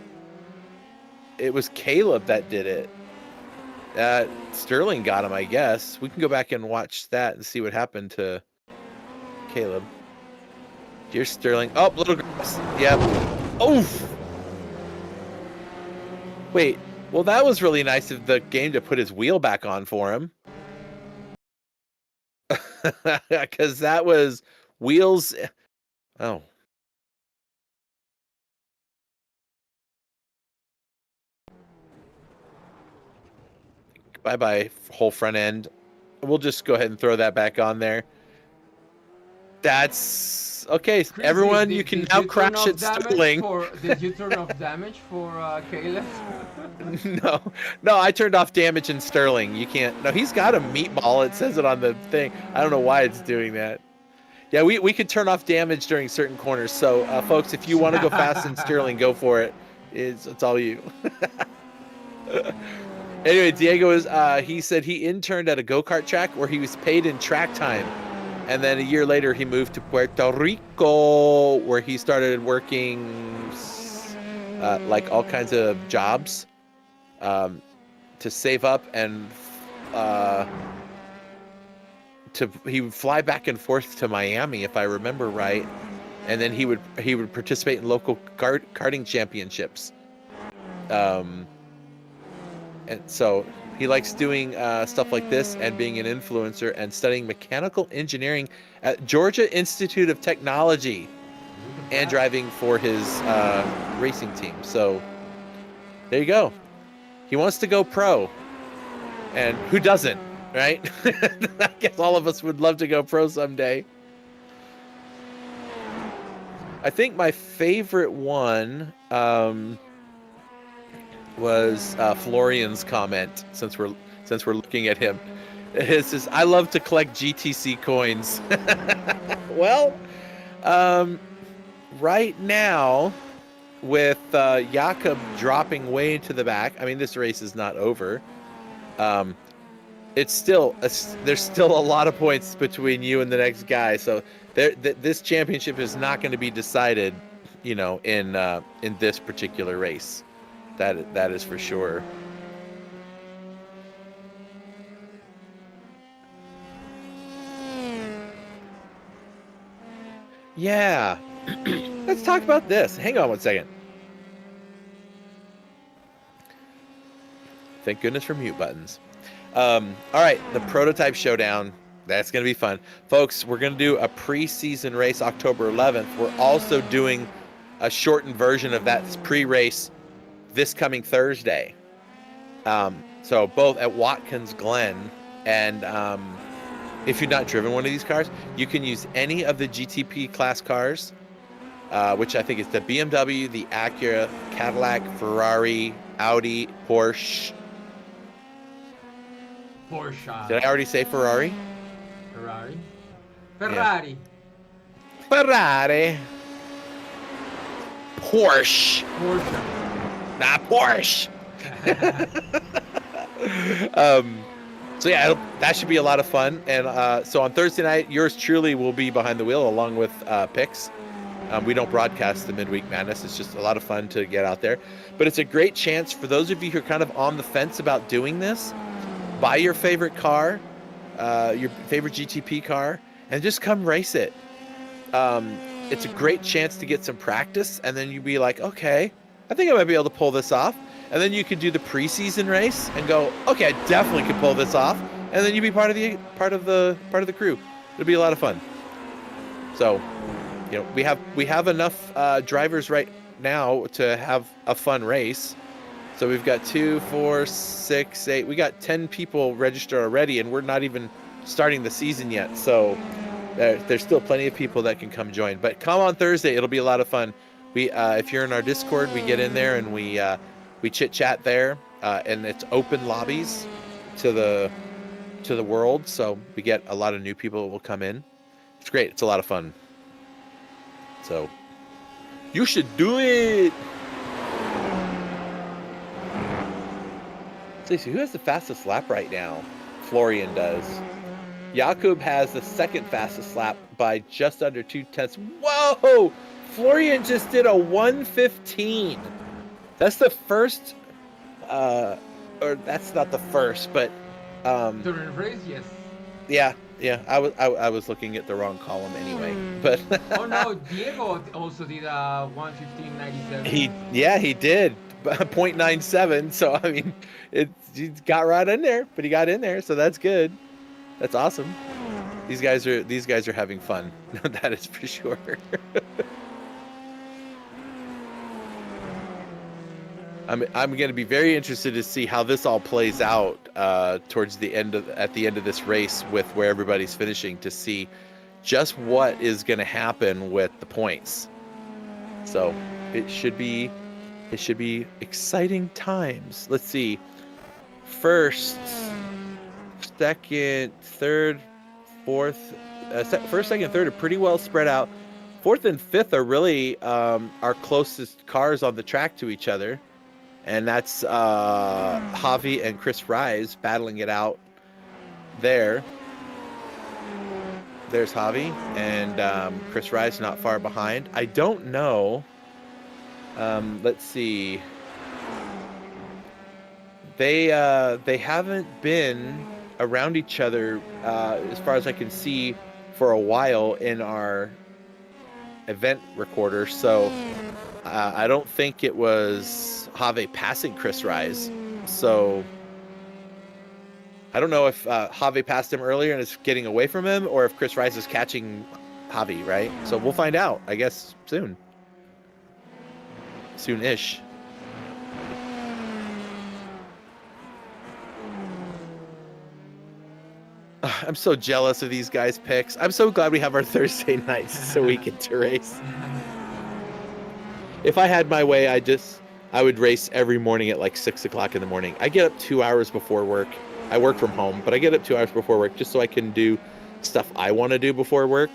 it was Caleb that did it. Sterling got him, I guess. We can go back and watch that and see what happened to Caleb. Here's Sterling. Oh, little grass. Yep. Oof. Wait. Well, that was really nice of the game to put his wheel back on for him. Because that was wheels. Oh. Bye-bye, whole front end. We'll just go ahead and throw that back on there. That's okay. Chris, everyone, you can now crash at Sterling. Did you turn off damage for Caleb? No, I turned off damage in Sterling. You can't. No, he's got a meatball. It says it on the thing. I don't know why it's doing that. Yeah, we could turn off damage during certain corners. So, folks, if you want to go fast in Sterling, go for it. It's all you. Anyway, Diego he said he interned at a go-kart track where he was paid in track time. And then a year later, he moved to Puerto Rico, where he started working like all kinds of jobs to save up, and he would fly back and forth to Miami, if I remember right. And then he would participate in local karting championships. And so he likes doing stuff like this and being an influencer and studying mechanical engineering at Georgia Institute of Technology and driving for his racing team. So there you go. He wants to go pro. And who doesn't, right? I guess all of us would love to go pro someday. I think my favorite one was Florian's comment, since we're looking at him. It says, I love to collect GTC coins. Well, right now, with Jakob dropping way to the back, I mean, this race is not over. It's still there's still a lot of points between you and the next guy, so this championship is not going to be decided, in this particular race. That is for sure. Yeah. Let's talk about this. Hang on one second. Thank goodness for mute buttons. All right, the prototype showdown. That's going to be fun. Folks, we're going to do a preseason race October 11th. We're also doing a shortened version of that pre-race this coming Thursday. So both at Watkins Glen, and if you're not driven one of these cars, you can use any of the GTP class cars, which I think is the BMW, the Acura, Cadillac, Ferrari, Audi, Porsche, Porsche. Did I already say Ferrari? Ferrari. Ferrari. Ferrari. Porsche. Porsche. Nah, Porsche. So yeah, that should be a lot of fun. And so on Thursday night, yours truly will be behind the wheel along with picks. We don't broadcast the Midweek Madness. It's just a lot of fun to get out there. But it's a great chance for those of you who are kind of on the fence about doing this. Buy your favorite car, your favorite GTP car, and just come race it. It's a great chance to get some practice, and then you'd be like, okay, I think I might be able to pull this off. And then you could do the preseason race and go, okay, I definitely could pull this off. And then you'd be part of the crew. It'd be a lot of fun. So, you know, we have enough drivers right now to have a fun race. So we've got 2, 4, 6, 8. We got 10 people registered already, and we're not even starting the season yet. So there's still plenty of people that can come join. But come on Thursday; it'll be a lot of fun. We, if you're in our Discord, we get in there and we chit chat there, and it's open lobbies to the world. So we get a lot of new people that will come in. It's great. It's a lot of fun. So you should do it. Let's see, who has the fastest lap right now? Florian does. Jakub has the second fastest lap by just under 2/10. Whoa! Florian just did a 1:15. That's the first, or that's not the first, but During race, yes. Yeah. I was looking at the wrong column anyway. But Oh no, Diego also did a 1:15.97. he did 0.97. So I mean, he got right in there, but he got in there, so that's good. That's awesome. These guys are having fun. That is for sure. I'm going to be very interested to see how this all plays out at the end of this race with where everybody's finishing, to see just what is going to happen with the points. So it should be exciting times. Let's see. First, second, third, fourth. First, second, third are pretty well spread out. Fourth and fifth are really our closest cars on the track to each other. And that's Javi and Chris Rise battling it out there. There's Javi, and Chris Rise not far behind. I don't know. Let's see. They haven't been around each other, as far as I can see, for a while in our event recorder. So I don't think it was Javi passing Chris Rise. So I don't know if Javi passed him earlier and is getting away from him, or if Chris Rise is catching Javi, right? So we'll find out, I guess, soon-ish. I'm so jealous of these guys' picks. I'm so glad we have our Thursday nights so we get to race. If I had my way, I would race every morning at like 6 o'clock in the morning. I get up 2 hours before work. I work from home, but I get up 2 hours before work just so I can do stuff I want to do before work.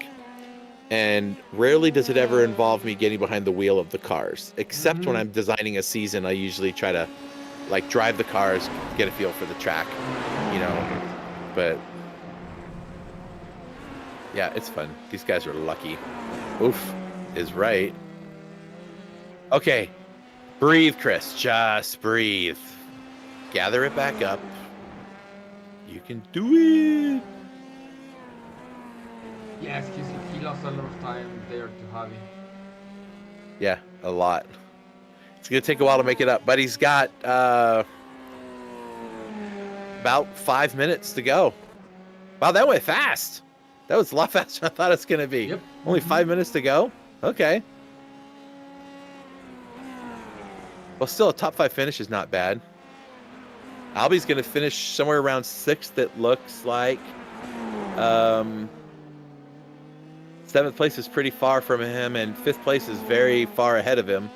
And rarely does it ever involve me getting behind the wheel of the cars, except when I'm designing a season. I usually try to like drive the cars, get a feel for the track, but yeah, it's fun. These guys are lucky. Oof is right. Okay, breathe, Chris. Just breathe. Gather it back up. You can do it. Yes, he lost a lot of time there to Javi. Yeah, a lot. It's going to take a while to make it up, but he's got about 5 minutes to go. Wow, that went fast. That was a lot faster than I thought it was going to be. Yep. Only 5 minutes to go? Okay. Well, still, a top 5 finish is not bad. Albie's going to finish somewhere around 6th, it looks like. 7th place is pretty far from him, and 5th place is very far ahead of him.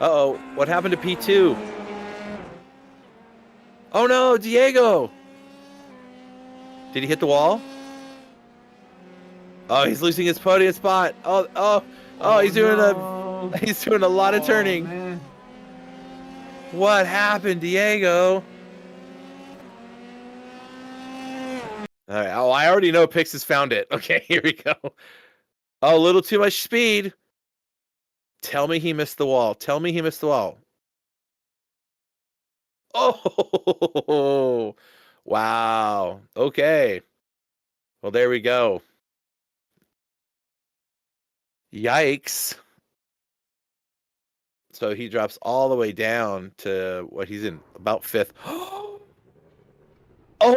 Uh-oh, what happened to P2? Oh no, Diego! Did he hit the wall? Oh, he's losing his podium spot. Oh, he's doing a lot of turning. Man. What happened, Diego? All right. Oh, I already know Pix has found it. Okay, here we go. Oh, a little too much speed. Tell me he missed the wall. Tell me he missed the wall. Oh, wow. Okay. Well, there we go. Yikes. So he drops all the way down to what he's in, about 5th. Oh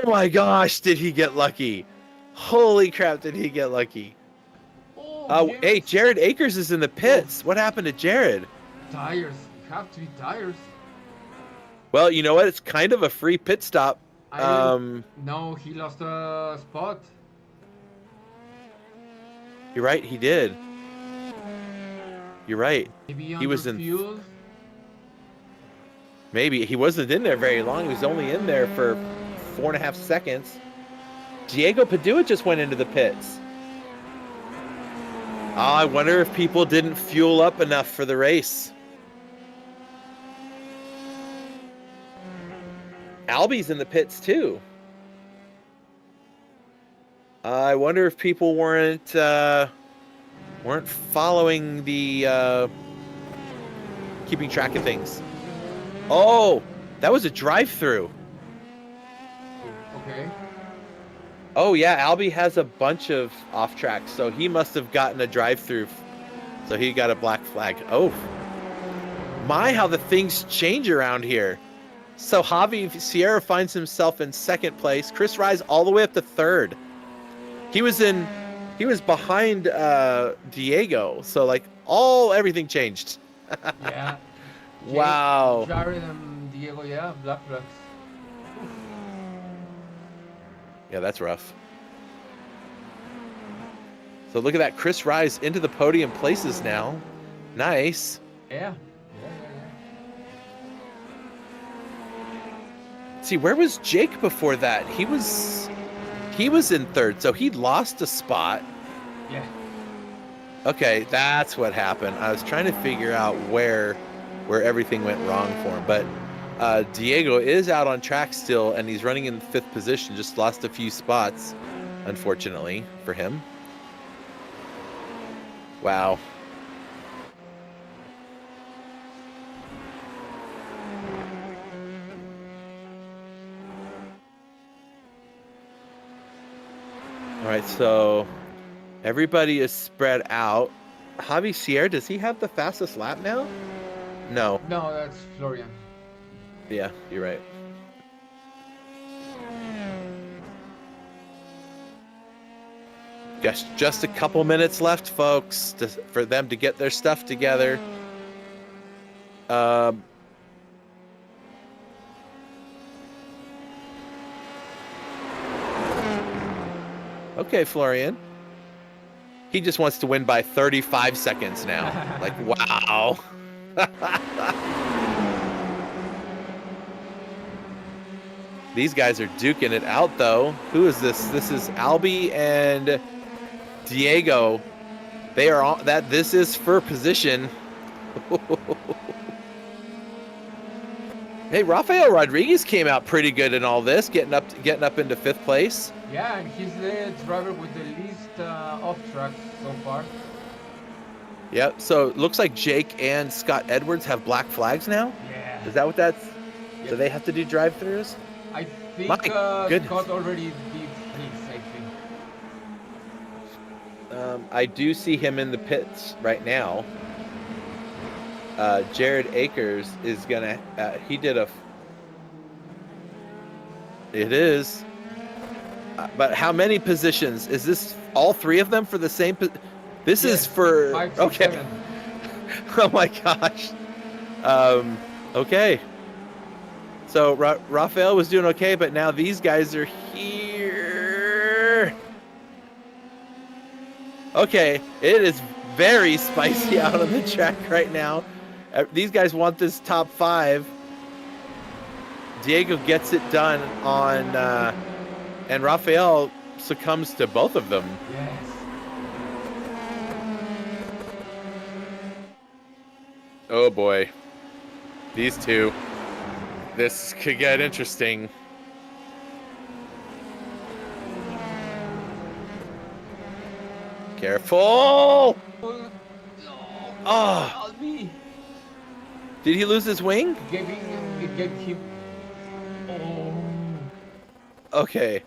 my gosh, did he get lucky? Holy crap, did he get lucky? Oh, yes. Hey, Jared Akers is in the pits. What happened to Jared? Tires. Have to be tires. Well, you know what? It's kind of a free pit stop. No, he lost a spot. You're right, he did. You're right. Maybe He was in fuel. Maybe he wasn't in there very long. He was only in there for 4.5 seconds. Diego Padua just went into the pits. I wonder if people didn't fuel up enough for the race. Albie's in the pits too. I wonder if people weren't following the keeping track of things. Oh, that was a drive-through. Okay. Oh yeah, Albie has a bunch of off tracks, so he must have gotten a drive-through. So he got a black flag. Oh, my, how the things change around here. So Javi Sierra finds himself in 2nd place. Chris Rise all the way up to 3rd. He was behind Diego, so like everything changed. Yeah. Wow. Jared and Diego, yeah, black flags. Yeah, that's rough. So look at that, Chris Rise into the podium places now. Nice. Yeah. See, where was Jake before that? He was in 3rd, so he lost a spot. Yeah. Okay, that's what happened. I was trying to figure out where everything went wrong for him, but Diego is out on track still, and he's running in 5th position. Just lost a few spots, unfortunately for him. Wow. All right, so everybody is spread out. Javi Sierra, does he have the fastest lap now? No. No, that's Florian. Yeah, you're right. Just a couple minutes left, folks, for them to get their stuff together. Okay, Florian. He just wants to win by 35 seconds now. Like, wow. These guys are duking it out, though. Who is this? This is Albie and Diego. They are on that. This is for position. Hey, Rafael Rodriguez came out pretty good in all this, getting up into 5th place. Yeah, and he's the driver with the least off tracks so far. Yep. So it looks like Jake and Scott Edwards have black flags now. Yeah. Is that what that's? Yep. Do they have to do drive-throughs? I think My goodness. Scott already did his, I think. I do see him in the pits right now. Jared Akers is gonna. He did a. It is. But how many positions is this? All 3 of them for the same? This is for 5, 6, okay. 7. Oh my gosh. Okay. So Rafael was doing okay, but now these guys are here. Okay, it is very spicy out on the track right now. These guys want this top 5. Diego gets it done on And Raphael succumbs to both of them. Yes. Oh boy. These two. This could get interesting. Careful! Oh, Oh, Albi. did he lose his wing? It gave him. Oh. Okay.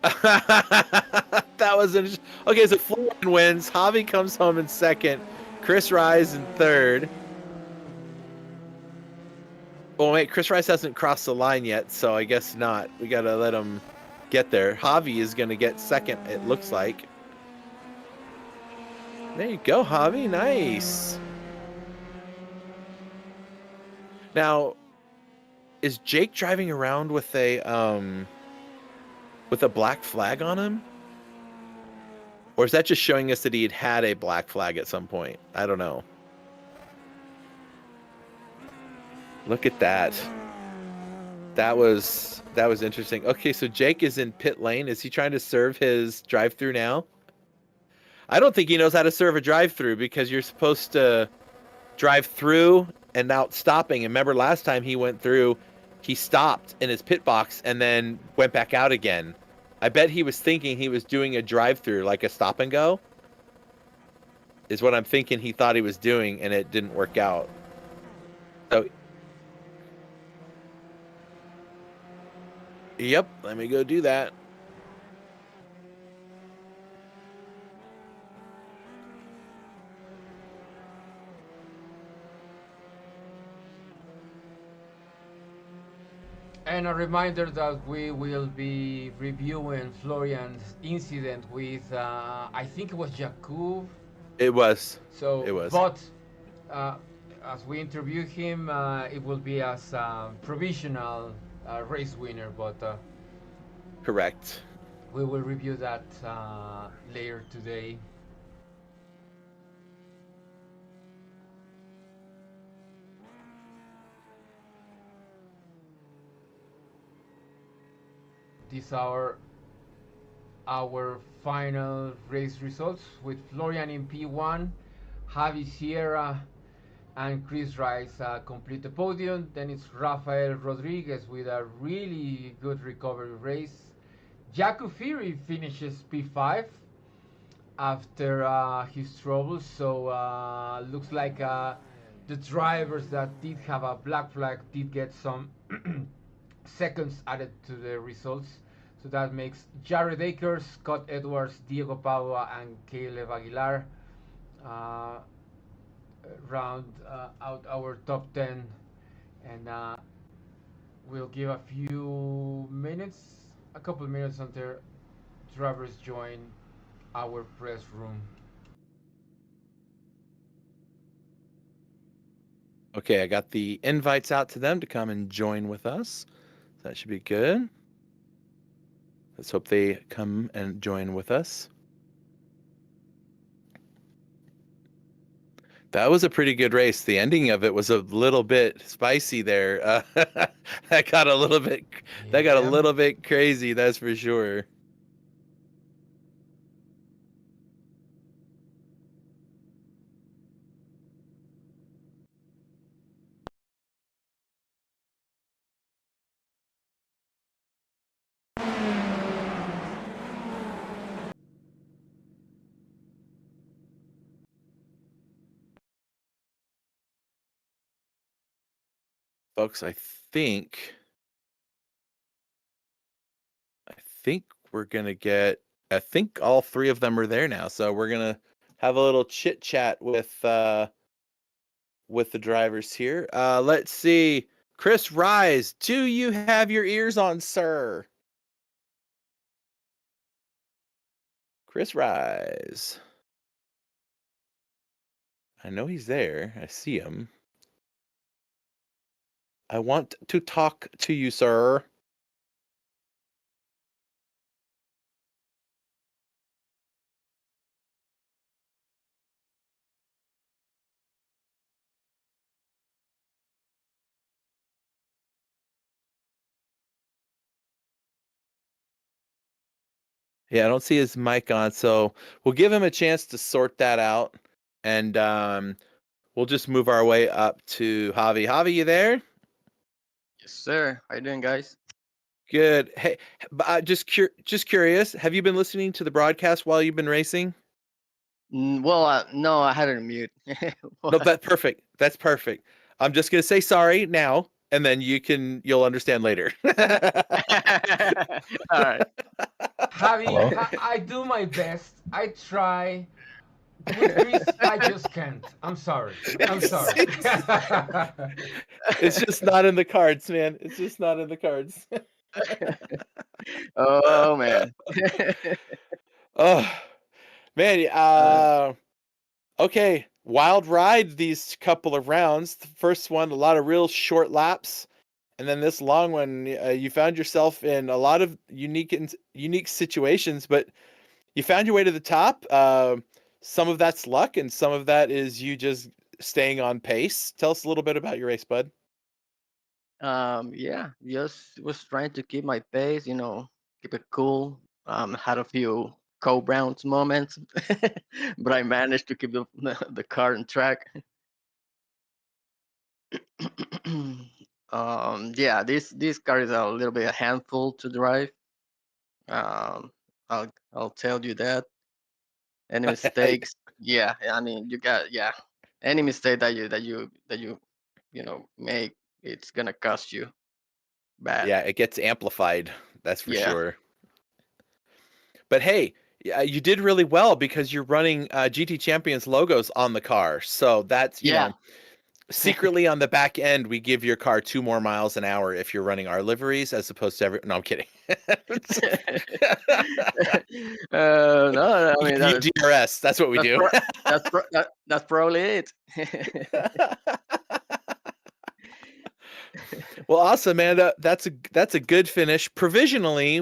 That was interesting. Okay, so Florian wins. Javi comes home in second. Chris Rise in third. Oh wait, Chris Rice hasn't crossed the line yet, so I guess not. We gotta let him get there. Javi is gonna get second, it looks like. There you go, Javi. Nice. Now, is Jake driving around with a black flag on him? Or is that just showing us that he had a black flag at some point? I don't know. Look at that. That was interesting. Okay, so Jake is in pit lane. Is he trying to serve his drive-through now? I don't think he knows how to serve a drive-through because you're supposed to drive through and out stopping. And remember last time he went through, he stopped in his pit box and then went back out again. I bet he was thinking he was doing a drive-through, like a stop and go. Is what I'm thinking he thought he was doing, and it didn't work out. So, yep, let me go do that. And a reminder that we will be reviewing Florian's incident with, I think it was Jakub. It was. So, It was. but as we interview him, it will be as a provisional race winner. But Correct. we will review that later today. These are our final race results with Florian in P1, Javi Sierra and Chris Rice complete the podium. Then it's Rafael Rodriguez with a really good recovery race. Jakub Fury finishes P5 after his troubles. So looks like the drivers that did have a black flag did get some seconds added to the results. So that makes Jared Akers, Scott Edwards, Diego Padua, and Caleb Aguilar round out our top 10. And we'll give a few minutes, a couple minutes until drivers join our press room. Okay, I got the invites out to them to come and join with us. That should be good. Let's hope they come and join with us. That was a pretty good race. The ending of it was a little bit spicy there. That got a little bit crazy, that's for sure. Folks, I think we're gonna get. I think all three of them are there now, so we're gonna have a little chit chat with the drivers here. Let's see, Chris Rise, do you have your ears on, sir? Chris Rise. I know he's there. I see him. I want to talk to you, sir. Yeah, I don't see his mic on, so we'll give him a chance to sort that out, and we'll just move our way up to Javi. Javi, you there? Yes, sir. How you doing, guys? Good. Hey, just curious, have you been listening to the broadcast while you've been racing? Well, no, I had it on mute. No, that's perfect. That's perfect. I'm just gonna say sorry now, and then you'll understand later. All right. Javi, Hello? I do my best. I try. With Chris, I just can't. I'm sorry. I'm sorry. It's just not in the cards, man. It's just not in the cards. Oh man. Oh man, okay. Wild ride these couple of rounds. The first one, a lot of real short laps, and then this long one, you found yourself in a lot of unique situations, but you found your way to the top. Some of that's luck, and some of that is you just staying on pace. Tell us a little bit about your race, bud. Yeah, just was trying to keep my pace, keep it cool. Had a few co-browns moments, but I managed to keep the car on track. Yeah, this car is a little bit a handful to drive. I'll tell you that. Any mistakes? Yeah, I mean yeah. Any mistake that you make, it's gonna cost you bad. Yeah, it gets amplified. That's for Yeah. sure. But hey, you did really well because you're running GT Champions logos on the car. So that's, Yeah. secretly on the back end, we give your car 2 more miles an hour if you're running our liveries as opposed to No, I'm kidding. No, I mean You DRS. That's what we that's do. that's probably it. Well, awesome, man. That's a good finish. Provisionally,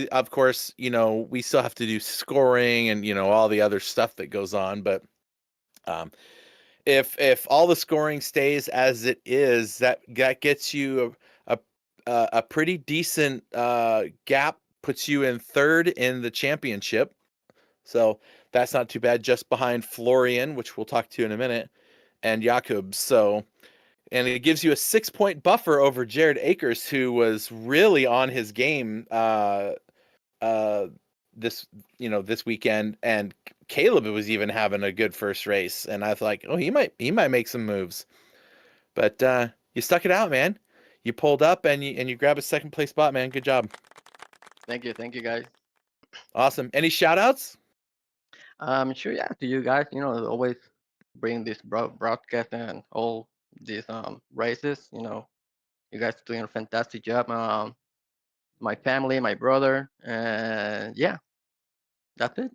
of course, we still have to do scoring and all the other stuff that goes on. But if all the scoring stays as it is, that gets you a pretty decent gap, puts you in third in the championship. So that's not too bad, just behind Florian, which we'll talk to in a minute, and Jakub. And it gives you a 6-point buffer over Jared Akers, who was really on his game this weekend, and Caleb was even having a good first race, and I was like, oh, he might make some moves, but you stuck it out, man. You pulled up and you grabbed a second place spot, man. Good job. Thank you, guys. Awesome. Any shout outs? Sure, yeah, to you guys, always bring this broadcast and all these races. You guys doing a fantastic job. My family, my brother, and yeah, that's it.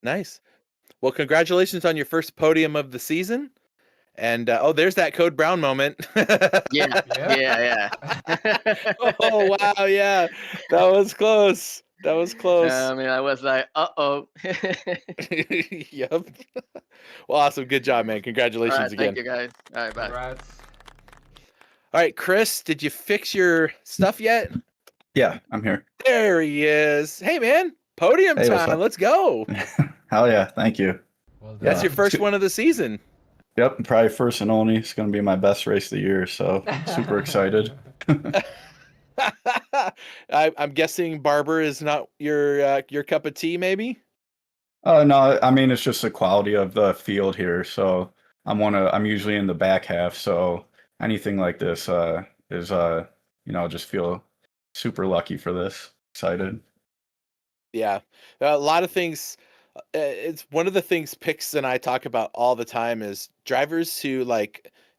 Nice. Well, congratulations on your first podium of the season. And there's that Code Brown moment. Yeah. Oh wow, yeah, that was close. That was close. I mean, I was like, uh-oh. Yep. Well, awesome. Good job, man. Congratulations All right, again. thank you, guys. All right, bye. Congrats. All right, Chris, did you fix your stuff yet? Yeah, I'm here. There he is. Hey, man, podium Hey, what's time. up? Let's go. Hell yeah, thank you. Well That's done. your first one of the season. Yep, probably first and only. It's going to be my best race of the year, so super excited. I'm guessing Barber is not your cup of tea, maybe? No, I mean, it's just the quality of the field here. So I'm usually in the back half, so anything like this is just feel super lucky for this. Excited. Yeah, a lot of things. It's one of the things Pix and I talk about all the time is drivers who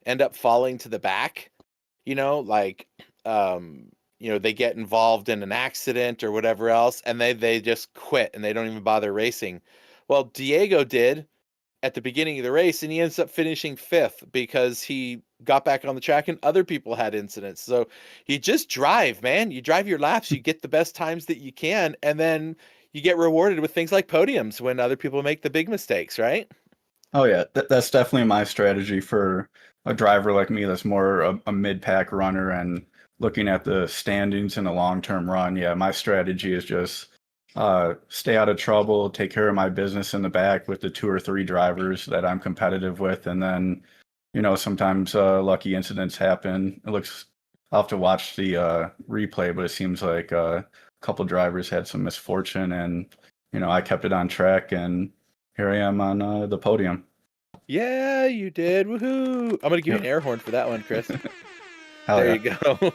end up falling to the back. They get involved in an accident or whatever else, and they just quit and they don't even bother racing. Well, Diego did at the beginning of the race, and he ends up finishing 5th because he got back on the track and other people had incidents. So you just drive, man. You drive your laps, you get the best times that you can, and then you get rewarded with things like podiums when other people make the big mistakes, right? Oh yeah, that's definitely my strategy for a driver like me that's more a mid-pack runner and looking at the standings in the long-term run, yeah, my strategy is just stay out of trouble, take care of my business in the back with the 2 or 3 drivers that I'm competitive with, and then, sometimes lucky incidents happen. I'll have to watch the replay, but it seems like a couple drivers had some misfortune, and I kept it on track, and here I am on the podium. Yeah, you did. Woohoo! I'm gonna give you an air horn for that one, Chris. Hell There yeah. you go.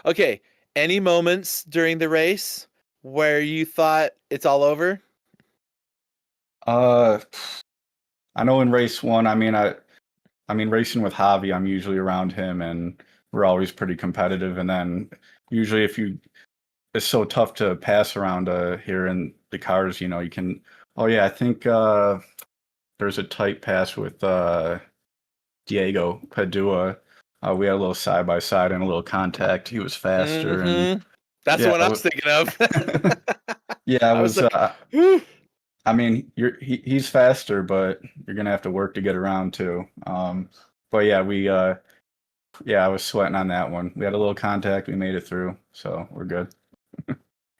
Okay. Any moments during the race where you thought it's all over? I know in race 1, I mean racing with Javi, I'm usually around him, and we're always pretty competitive. And then usually it's so tough to pass around here in the cars. You can. Oh yeah, I think there's a tight pass with Diego Padua. We had a little side by side and a little contact. He was faster, and That's the yeah, one I was thinking of. yeah, I was. Like, whew. I mean, he's faster, but you're gonna have to work to get around too. But yeah, I was sweating on that one. We had a little contact. We made it through, so we're good.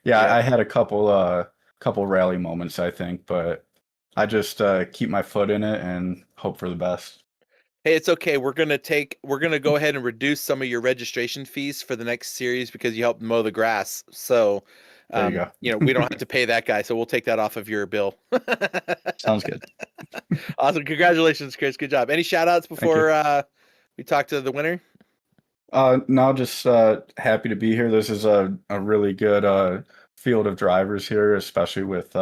Yeah, I had a couple rally moments, I think, but I just keep my foot in it and hope for the best. Hey, it's okay. We're gonna go ahead and reduce some of your registration fees for the next series because you helped mow the grass. So, There you go. we don't have to pay that guy, so we'll take that off of your bill. Sounds good. Awesome. Congratulations, Chris. Good job. Any shout outs before we talk to the winner? No, just happy to be here. This is a really good field of drivers here, especially with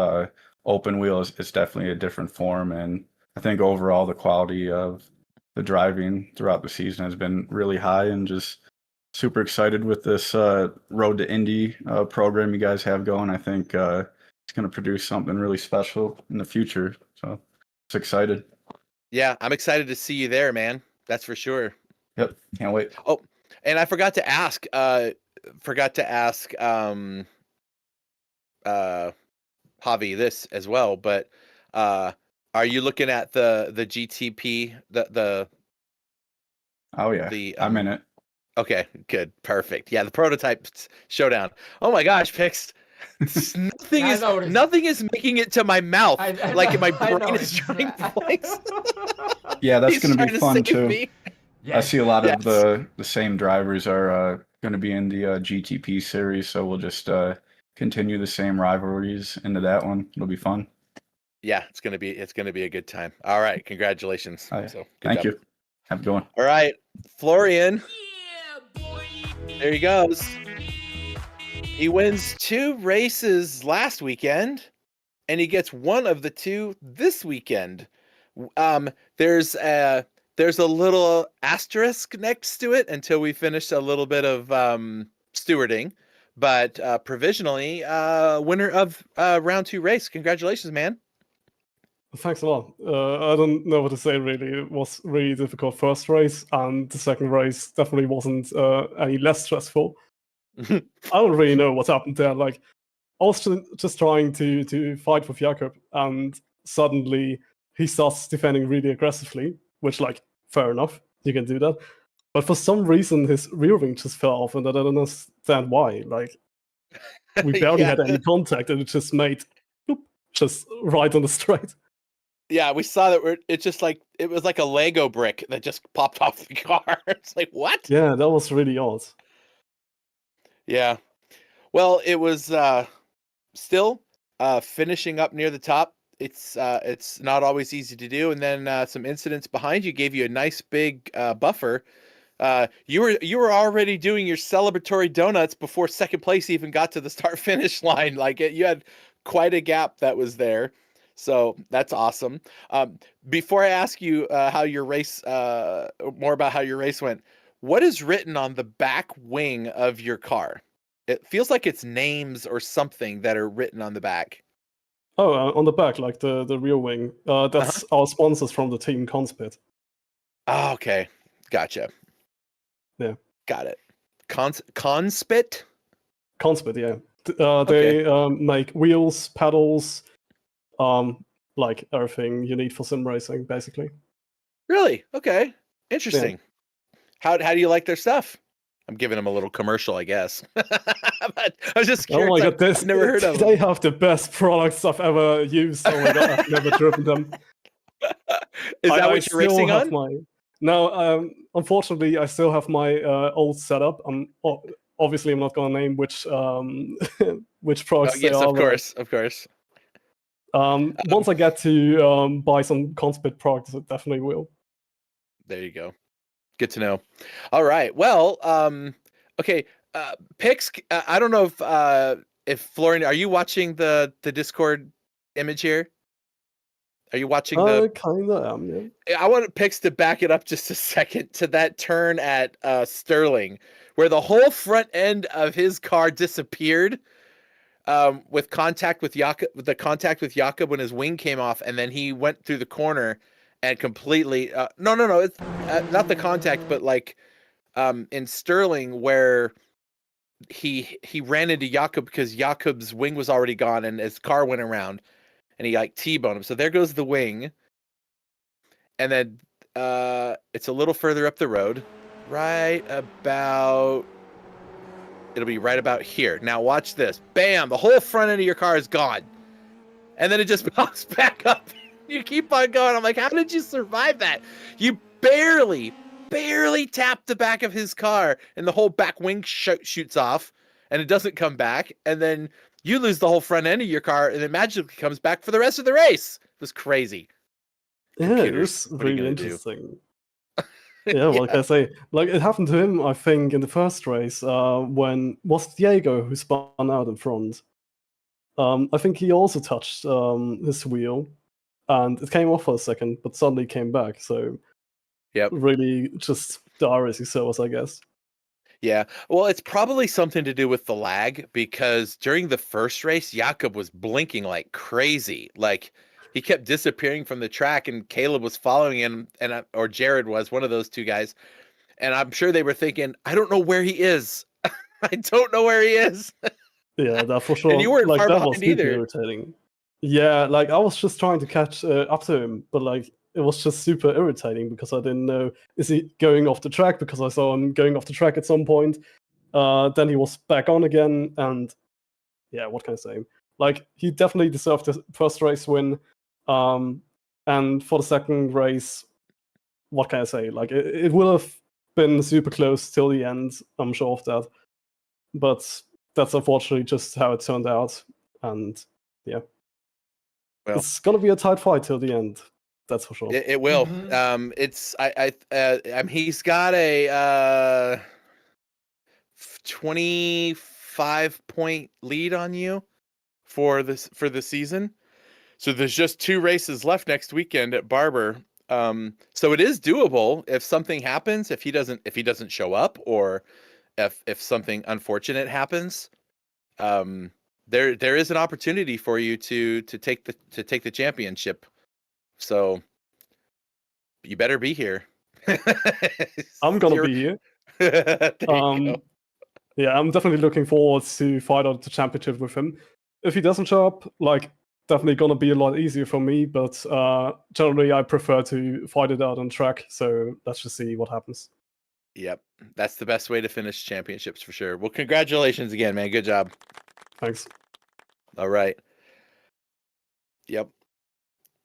open wheels. It's definitely a different form, and I think overall the quality of the driving throughout the season has been really high, and just super excited with this Road to Indy program you guys have going. I think it's going to produce something really special in the future. So it's excited. Yeah, I'm excited to see you there, man. That's for sure. Yep, can't wait. Oh, and I forgot to ask. Javi this as well, but are you looking at the GTP the Oh yeah, I'm in it. Okay, good, perfect. Yeah, the prototype showdown. Oh my gosh, Pix. Nothing is making it to my mouth. Like my brain is trying blanks. Yeah, that's going to be fun too. Me. I see a lot of the same drivers are going to be in the GTP series, so we'll just continue the same rivalries into that one. It'll be fun. Yeah, it's gonna be a good time. All right, congratulations. So, thank you. Have a good one. All right, Florian. There he goes. He wins 2 races last weekend, and he gets one of the 2 this weekend. There's a little asterisk next to it until we finish a little bit of stewarding, but provisionally winner of round 2 race. Congratulations, man. Thanks a lot. I don't know what to say, really. It was really difficult first race, and the second race definitely wasn't any less stressful. I don't really know what happened there. Like, I was just trying to fight with Jakob, and suddenly he starts defending really aggressively, which, like, fair enough, you can do that. But for some reason, his rear wing just fell off, and I don't understand why. Like, we barely had any contact, and it just made just right on the straight. Yeah, we saw that. It's just like it was like a Lego brick that just popped off the car. It's like, what? Yeah, that was really odd. Yeah. Well, it was still finishing up near the top. It's not always easy to do, and then some incidents behind you gave you a nice big buffer. You were already doing your celebratory donuts before second place even got to the start finish line. Like you had quite a gap that was there. So that's awesome. Before I ask you how your race, more about how your race went, what is written on the back wing of your car? It feels like it's names or something that are written on the back. Oh, on the back, like the rear wing. That's our sponsors from the team, Conspit. Oh, okay. Gotcha. Yeah. Got it. Conspit? Conspit, yeah. They make wheels, pedals, like everything you need for sim racing, basically. Really? Okay. Interesting. Yeah. How do you like their stuff? I'm giving him a little commercial, I guess. But I was just Oh curious. my god, I've never heard of they them. have the best products I've ever used. Oh my god, I've never driven them. Is that I what you're racing still have on? my no. Unfortunately, I still have my old setup. Obviously I'm not gonna name which which Oh, products they yes, are. of course, of course. Once I get to buy some Conspit products, I definitely will. There you go. Good to know. All right. Well, okay. Pix. I don't know if Florian, are you watching the Discord image here? Are you watching the? Kinda am, yeah. I want Pix to back it up just a second to that turn at Sterling, where the whole front end of his car disappeared with contact with Jakob, with Jakob when his wing came off, and then he went through the corner and completely. No, it's not the contact, but like in Sterling where he ran into Jakob because Jakob's wing was already gone and his car went around and he like T-boned him. So there goes the wing. And then it's a little further up the road. It'll be right about here. Now watch this. Bam! The whole front end of your car is gone. And then it just pops back up. You keep on going. I'm like, how did you survive that? You barely tapped the back of his car and the whole back wing shoots off and it doesn't come back. And then you lose the whole front end of your car and it magically comes back for the rest of the race. It was crazy. Yeah, it Computers, was what are you really gonna do? interesting. Yeah, what can I say? Like, it happened to him, I think, in the first race, when was Diego who spun out in front. I think he also touched his wheel, and it came off for a second, but suddenly came back. So, Yep. really, just the iRacing servers, I guess. Yeah. Well, it's probably something to do with the lag because during the first race, Jakob was blinking like crazy. Like he kept disappearing from the track and Caleb was following him or Jared was one of those two guys. And I'm sure they were thinking, I don't know where he is. I don't know where he is. Yeah, that for sure. And you weren't like, far that was behind super either. irritating. Yeah, like, I was just trying to catch up to him, but like, it was just super irritating because I didn't know, is he going off the track? Because I saw him going off the track at some point. Then he was back on again, and yeah, what can I say? Like, he definitely deserved the first race win. And for the second race, what can I say? Like, it will have been super close till the end, I'm sure of that. But that's unfortunately just how it turned out. And yeah. Well, it's gonna be a tight fight till the end. That's for sure. it will. It's he's got a 25-point lead on you for the season. So there's just 2 races left next weekend at Barber. So it is doable if something happens, if he doesn't show up or if something unfortunate happens. There is an opportunity for you to take the championship. So you better be here. I'm gonna be here. Yeah, I'm definitely looking forward to fight out the championship with him. If he doesn't show up, like, definitely gonna be a lot easier for me, but generally I prefer to fight it out on track, so let's just see what happens. Yep, that's the best way to finish championships for sure. Well, congratulations again, man. Good job. Thanks. All right. Yep.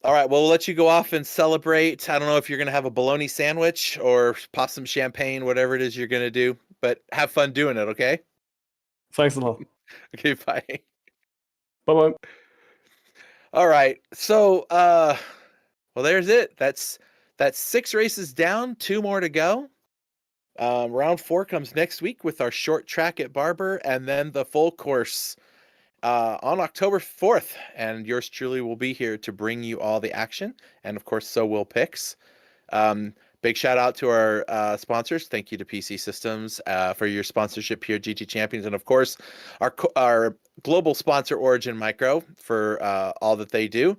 All right, well, we'll let you go off and celebrate. I don't know if you're going to have a bologna sandwich or pop some champagne, whatever it is you're going to do, but have fun doing it, okay? Thanks a lot. Okay, bye. Bye-bye. All right. So, well, there's it. That's 6 races down, 2 more to go. Round 4 comes next week with our short track at Barber and then the full course on October 4th. And yours truly will be here to bring you all the action. And of course, so will Pix. Big shout out to our sponsors. Thank you to PC Systems for your sponsorship here, GT Champions. And of course, our global sponsor, Origin Micro, for all that they do.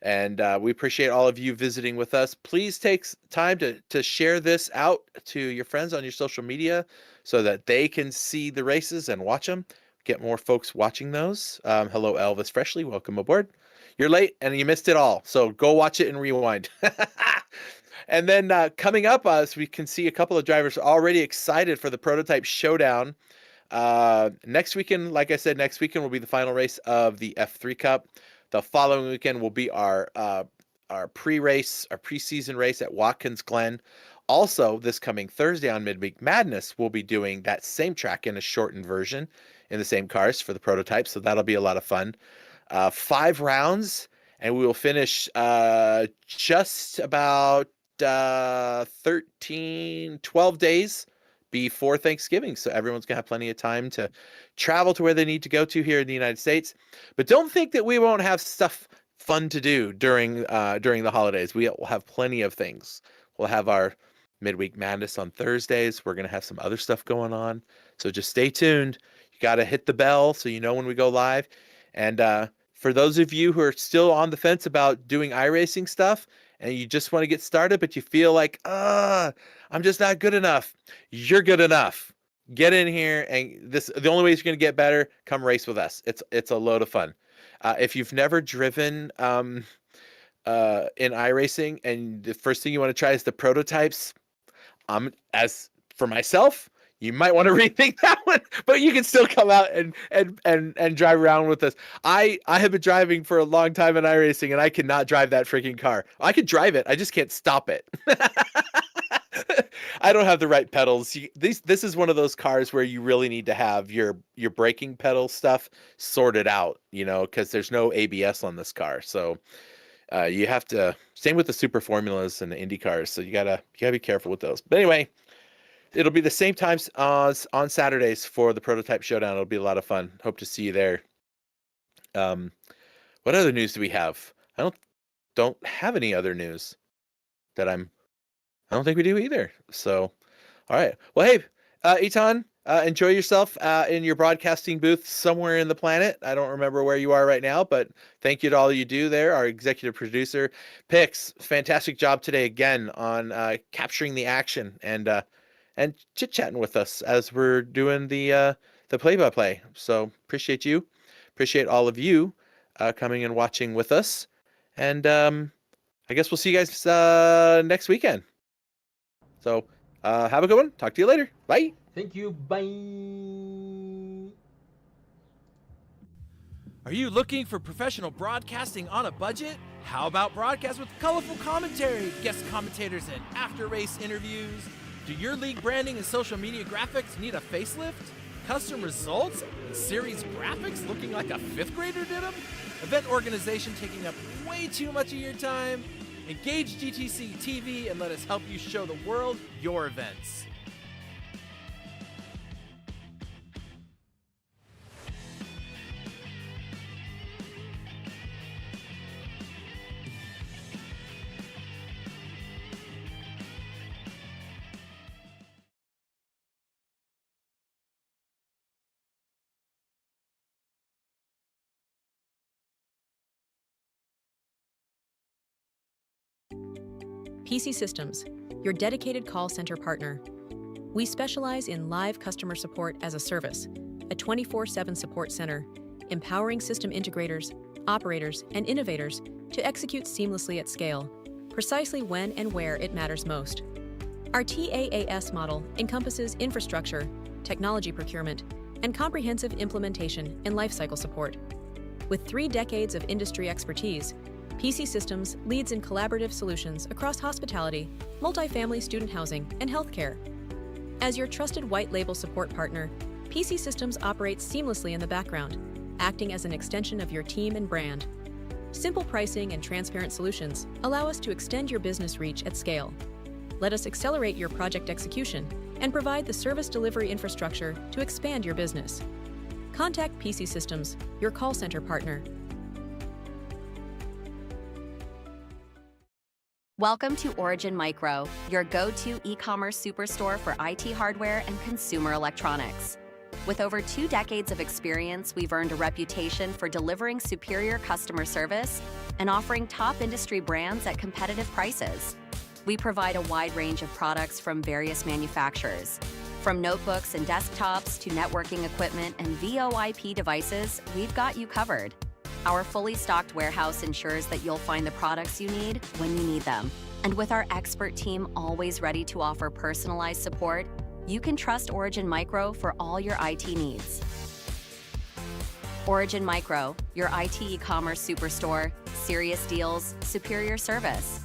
And we appreciate all of you visiting with us. Please take time to share this out to your friends on your social media so that they can see the races and watch them. Get more folks watching those. Hello, Elvis Freshly. Welcome aboard. You're late and you missed it all. So go watch it and rewind. And then coming up, as we can see a couple of drivers already excited for the prototype showdown. Next weekend, like I said, next weekend will be the final race of the F3 Cup. The following weekend will be our pre-race, our preseason race at Watkins Glen. Also, this coming Thursday on Midweek Madness, we'll be doing that same track in a shortened version in the same cars for the prototype. So that'll be a lot of fun. 5 rounds, and we will finish just about 12 days before Thanksgiving. So everyone's gonna have plenty of time to travel to where they need to go to here in the United States. But don't think that we won't have stuff fun to do during the holidays. We will have plenty of things. We'll have our Midweek Madness on Thursdays. We're gonna have some other stuff going on. So just stay tuned. You gotta hit the bell so you know when we go live. And for those of you who are still on the fence about doing iRacing stuff, and you just want to get started, but you feel like, I'm just not good enough. You're good enough. Get in here, and the only way you're going to get better, come race with us. It's a load of fun. If you've never driven in iRacing, and the first thing you want to try is the prototypes, as for myself, you might want to rethink that one, but you can still come out and drive around with us. I have been driving for a long time in iRacing, and I cannot drive that freaking car. I could drive it. I just can't stop it. I don't have the right pedals. This is one of those cars where you really need to have your braking pedal stuff sorted out, because there's no ABS on this car. So you have to, same with the super formulas and the Indy cars. So you gotta be careful with those. But anyway, it'll be the same times as on Saturdays for the prototype showdown. It'll be a lot of fun. Hope to see you there. What other news do we have? I don't have any other news that I don't think we do either. So, all right. Well, hey, Eitan, enjoy yourself in your broadcasting booth somewhere in the planet. I don't remember where you are right now, but thank you to all you do there. Our executive producer, Pix, fantastic job today again on capturing the action and chit-chatting with us as we're doing the play-by-play. So appreciate you. Appreciate all of you coming and watching with us. And I guess we'll see you guys next weekend. So have a good one. Talk to you later. Bye. Thank you. Bye. Are you looking for professional broadcasting on a budget? How about broadcast with colorful commentary, guest commentators, and after-race interviews? Do your league branding and social media graphics need a facelift? Custom results and series graphics looking like a 5th grader did them? Event organization taking up way too much of your time? Engage GTC TV and let us help you show the world your events. PC Systems, your dedicated call center partner. We specialize in live customer support as a service, a 24/7 support center, empowering system integrators, operators, and innovators to execute seamlessly at scale, precisely when and where it matters most. Our TaaS model encompasses infrastructure, technology procurement, and comprehensive implementation and lifecycle support. With 3 decades of industry expertise, PC Systems leads in collaborative solutions across hospitality, multifamily student housing, and healthcare. As your trusted white label support partner, PC Systems operates seamlessly in the background, acting as an extension of your team and brand. Simple pricing and transparent solutions allow us to extend your business reach at scale. Let us accelerate your project execution and provide the service delivery infrastructure to expand your business. Contact PC Systems, your call center partner. Welcome to Origin Micro, your go-to e-commerce superstore for IT hardware and consumer electronics. With over 2 decades of experience, we've earned a reputation for delivering superior customer service and offering top industry brands at competitive prices. We provide a wide range of products from various manufacturers. From notebooks and desktops to networking equipment and VoIP devices, we've got you covered. Our fully stocked warehouse ensures that you'll find the products you need when you need them. And with our expert team always ready to offer personalized support, you can trust Origin Micro for all your IT needs. Origin Micro, your IT e-commerce superstore, serious deals, superior service.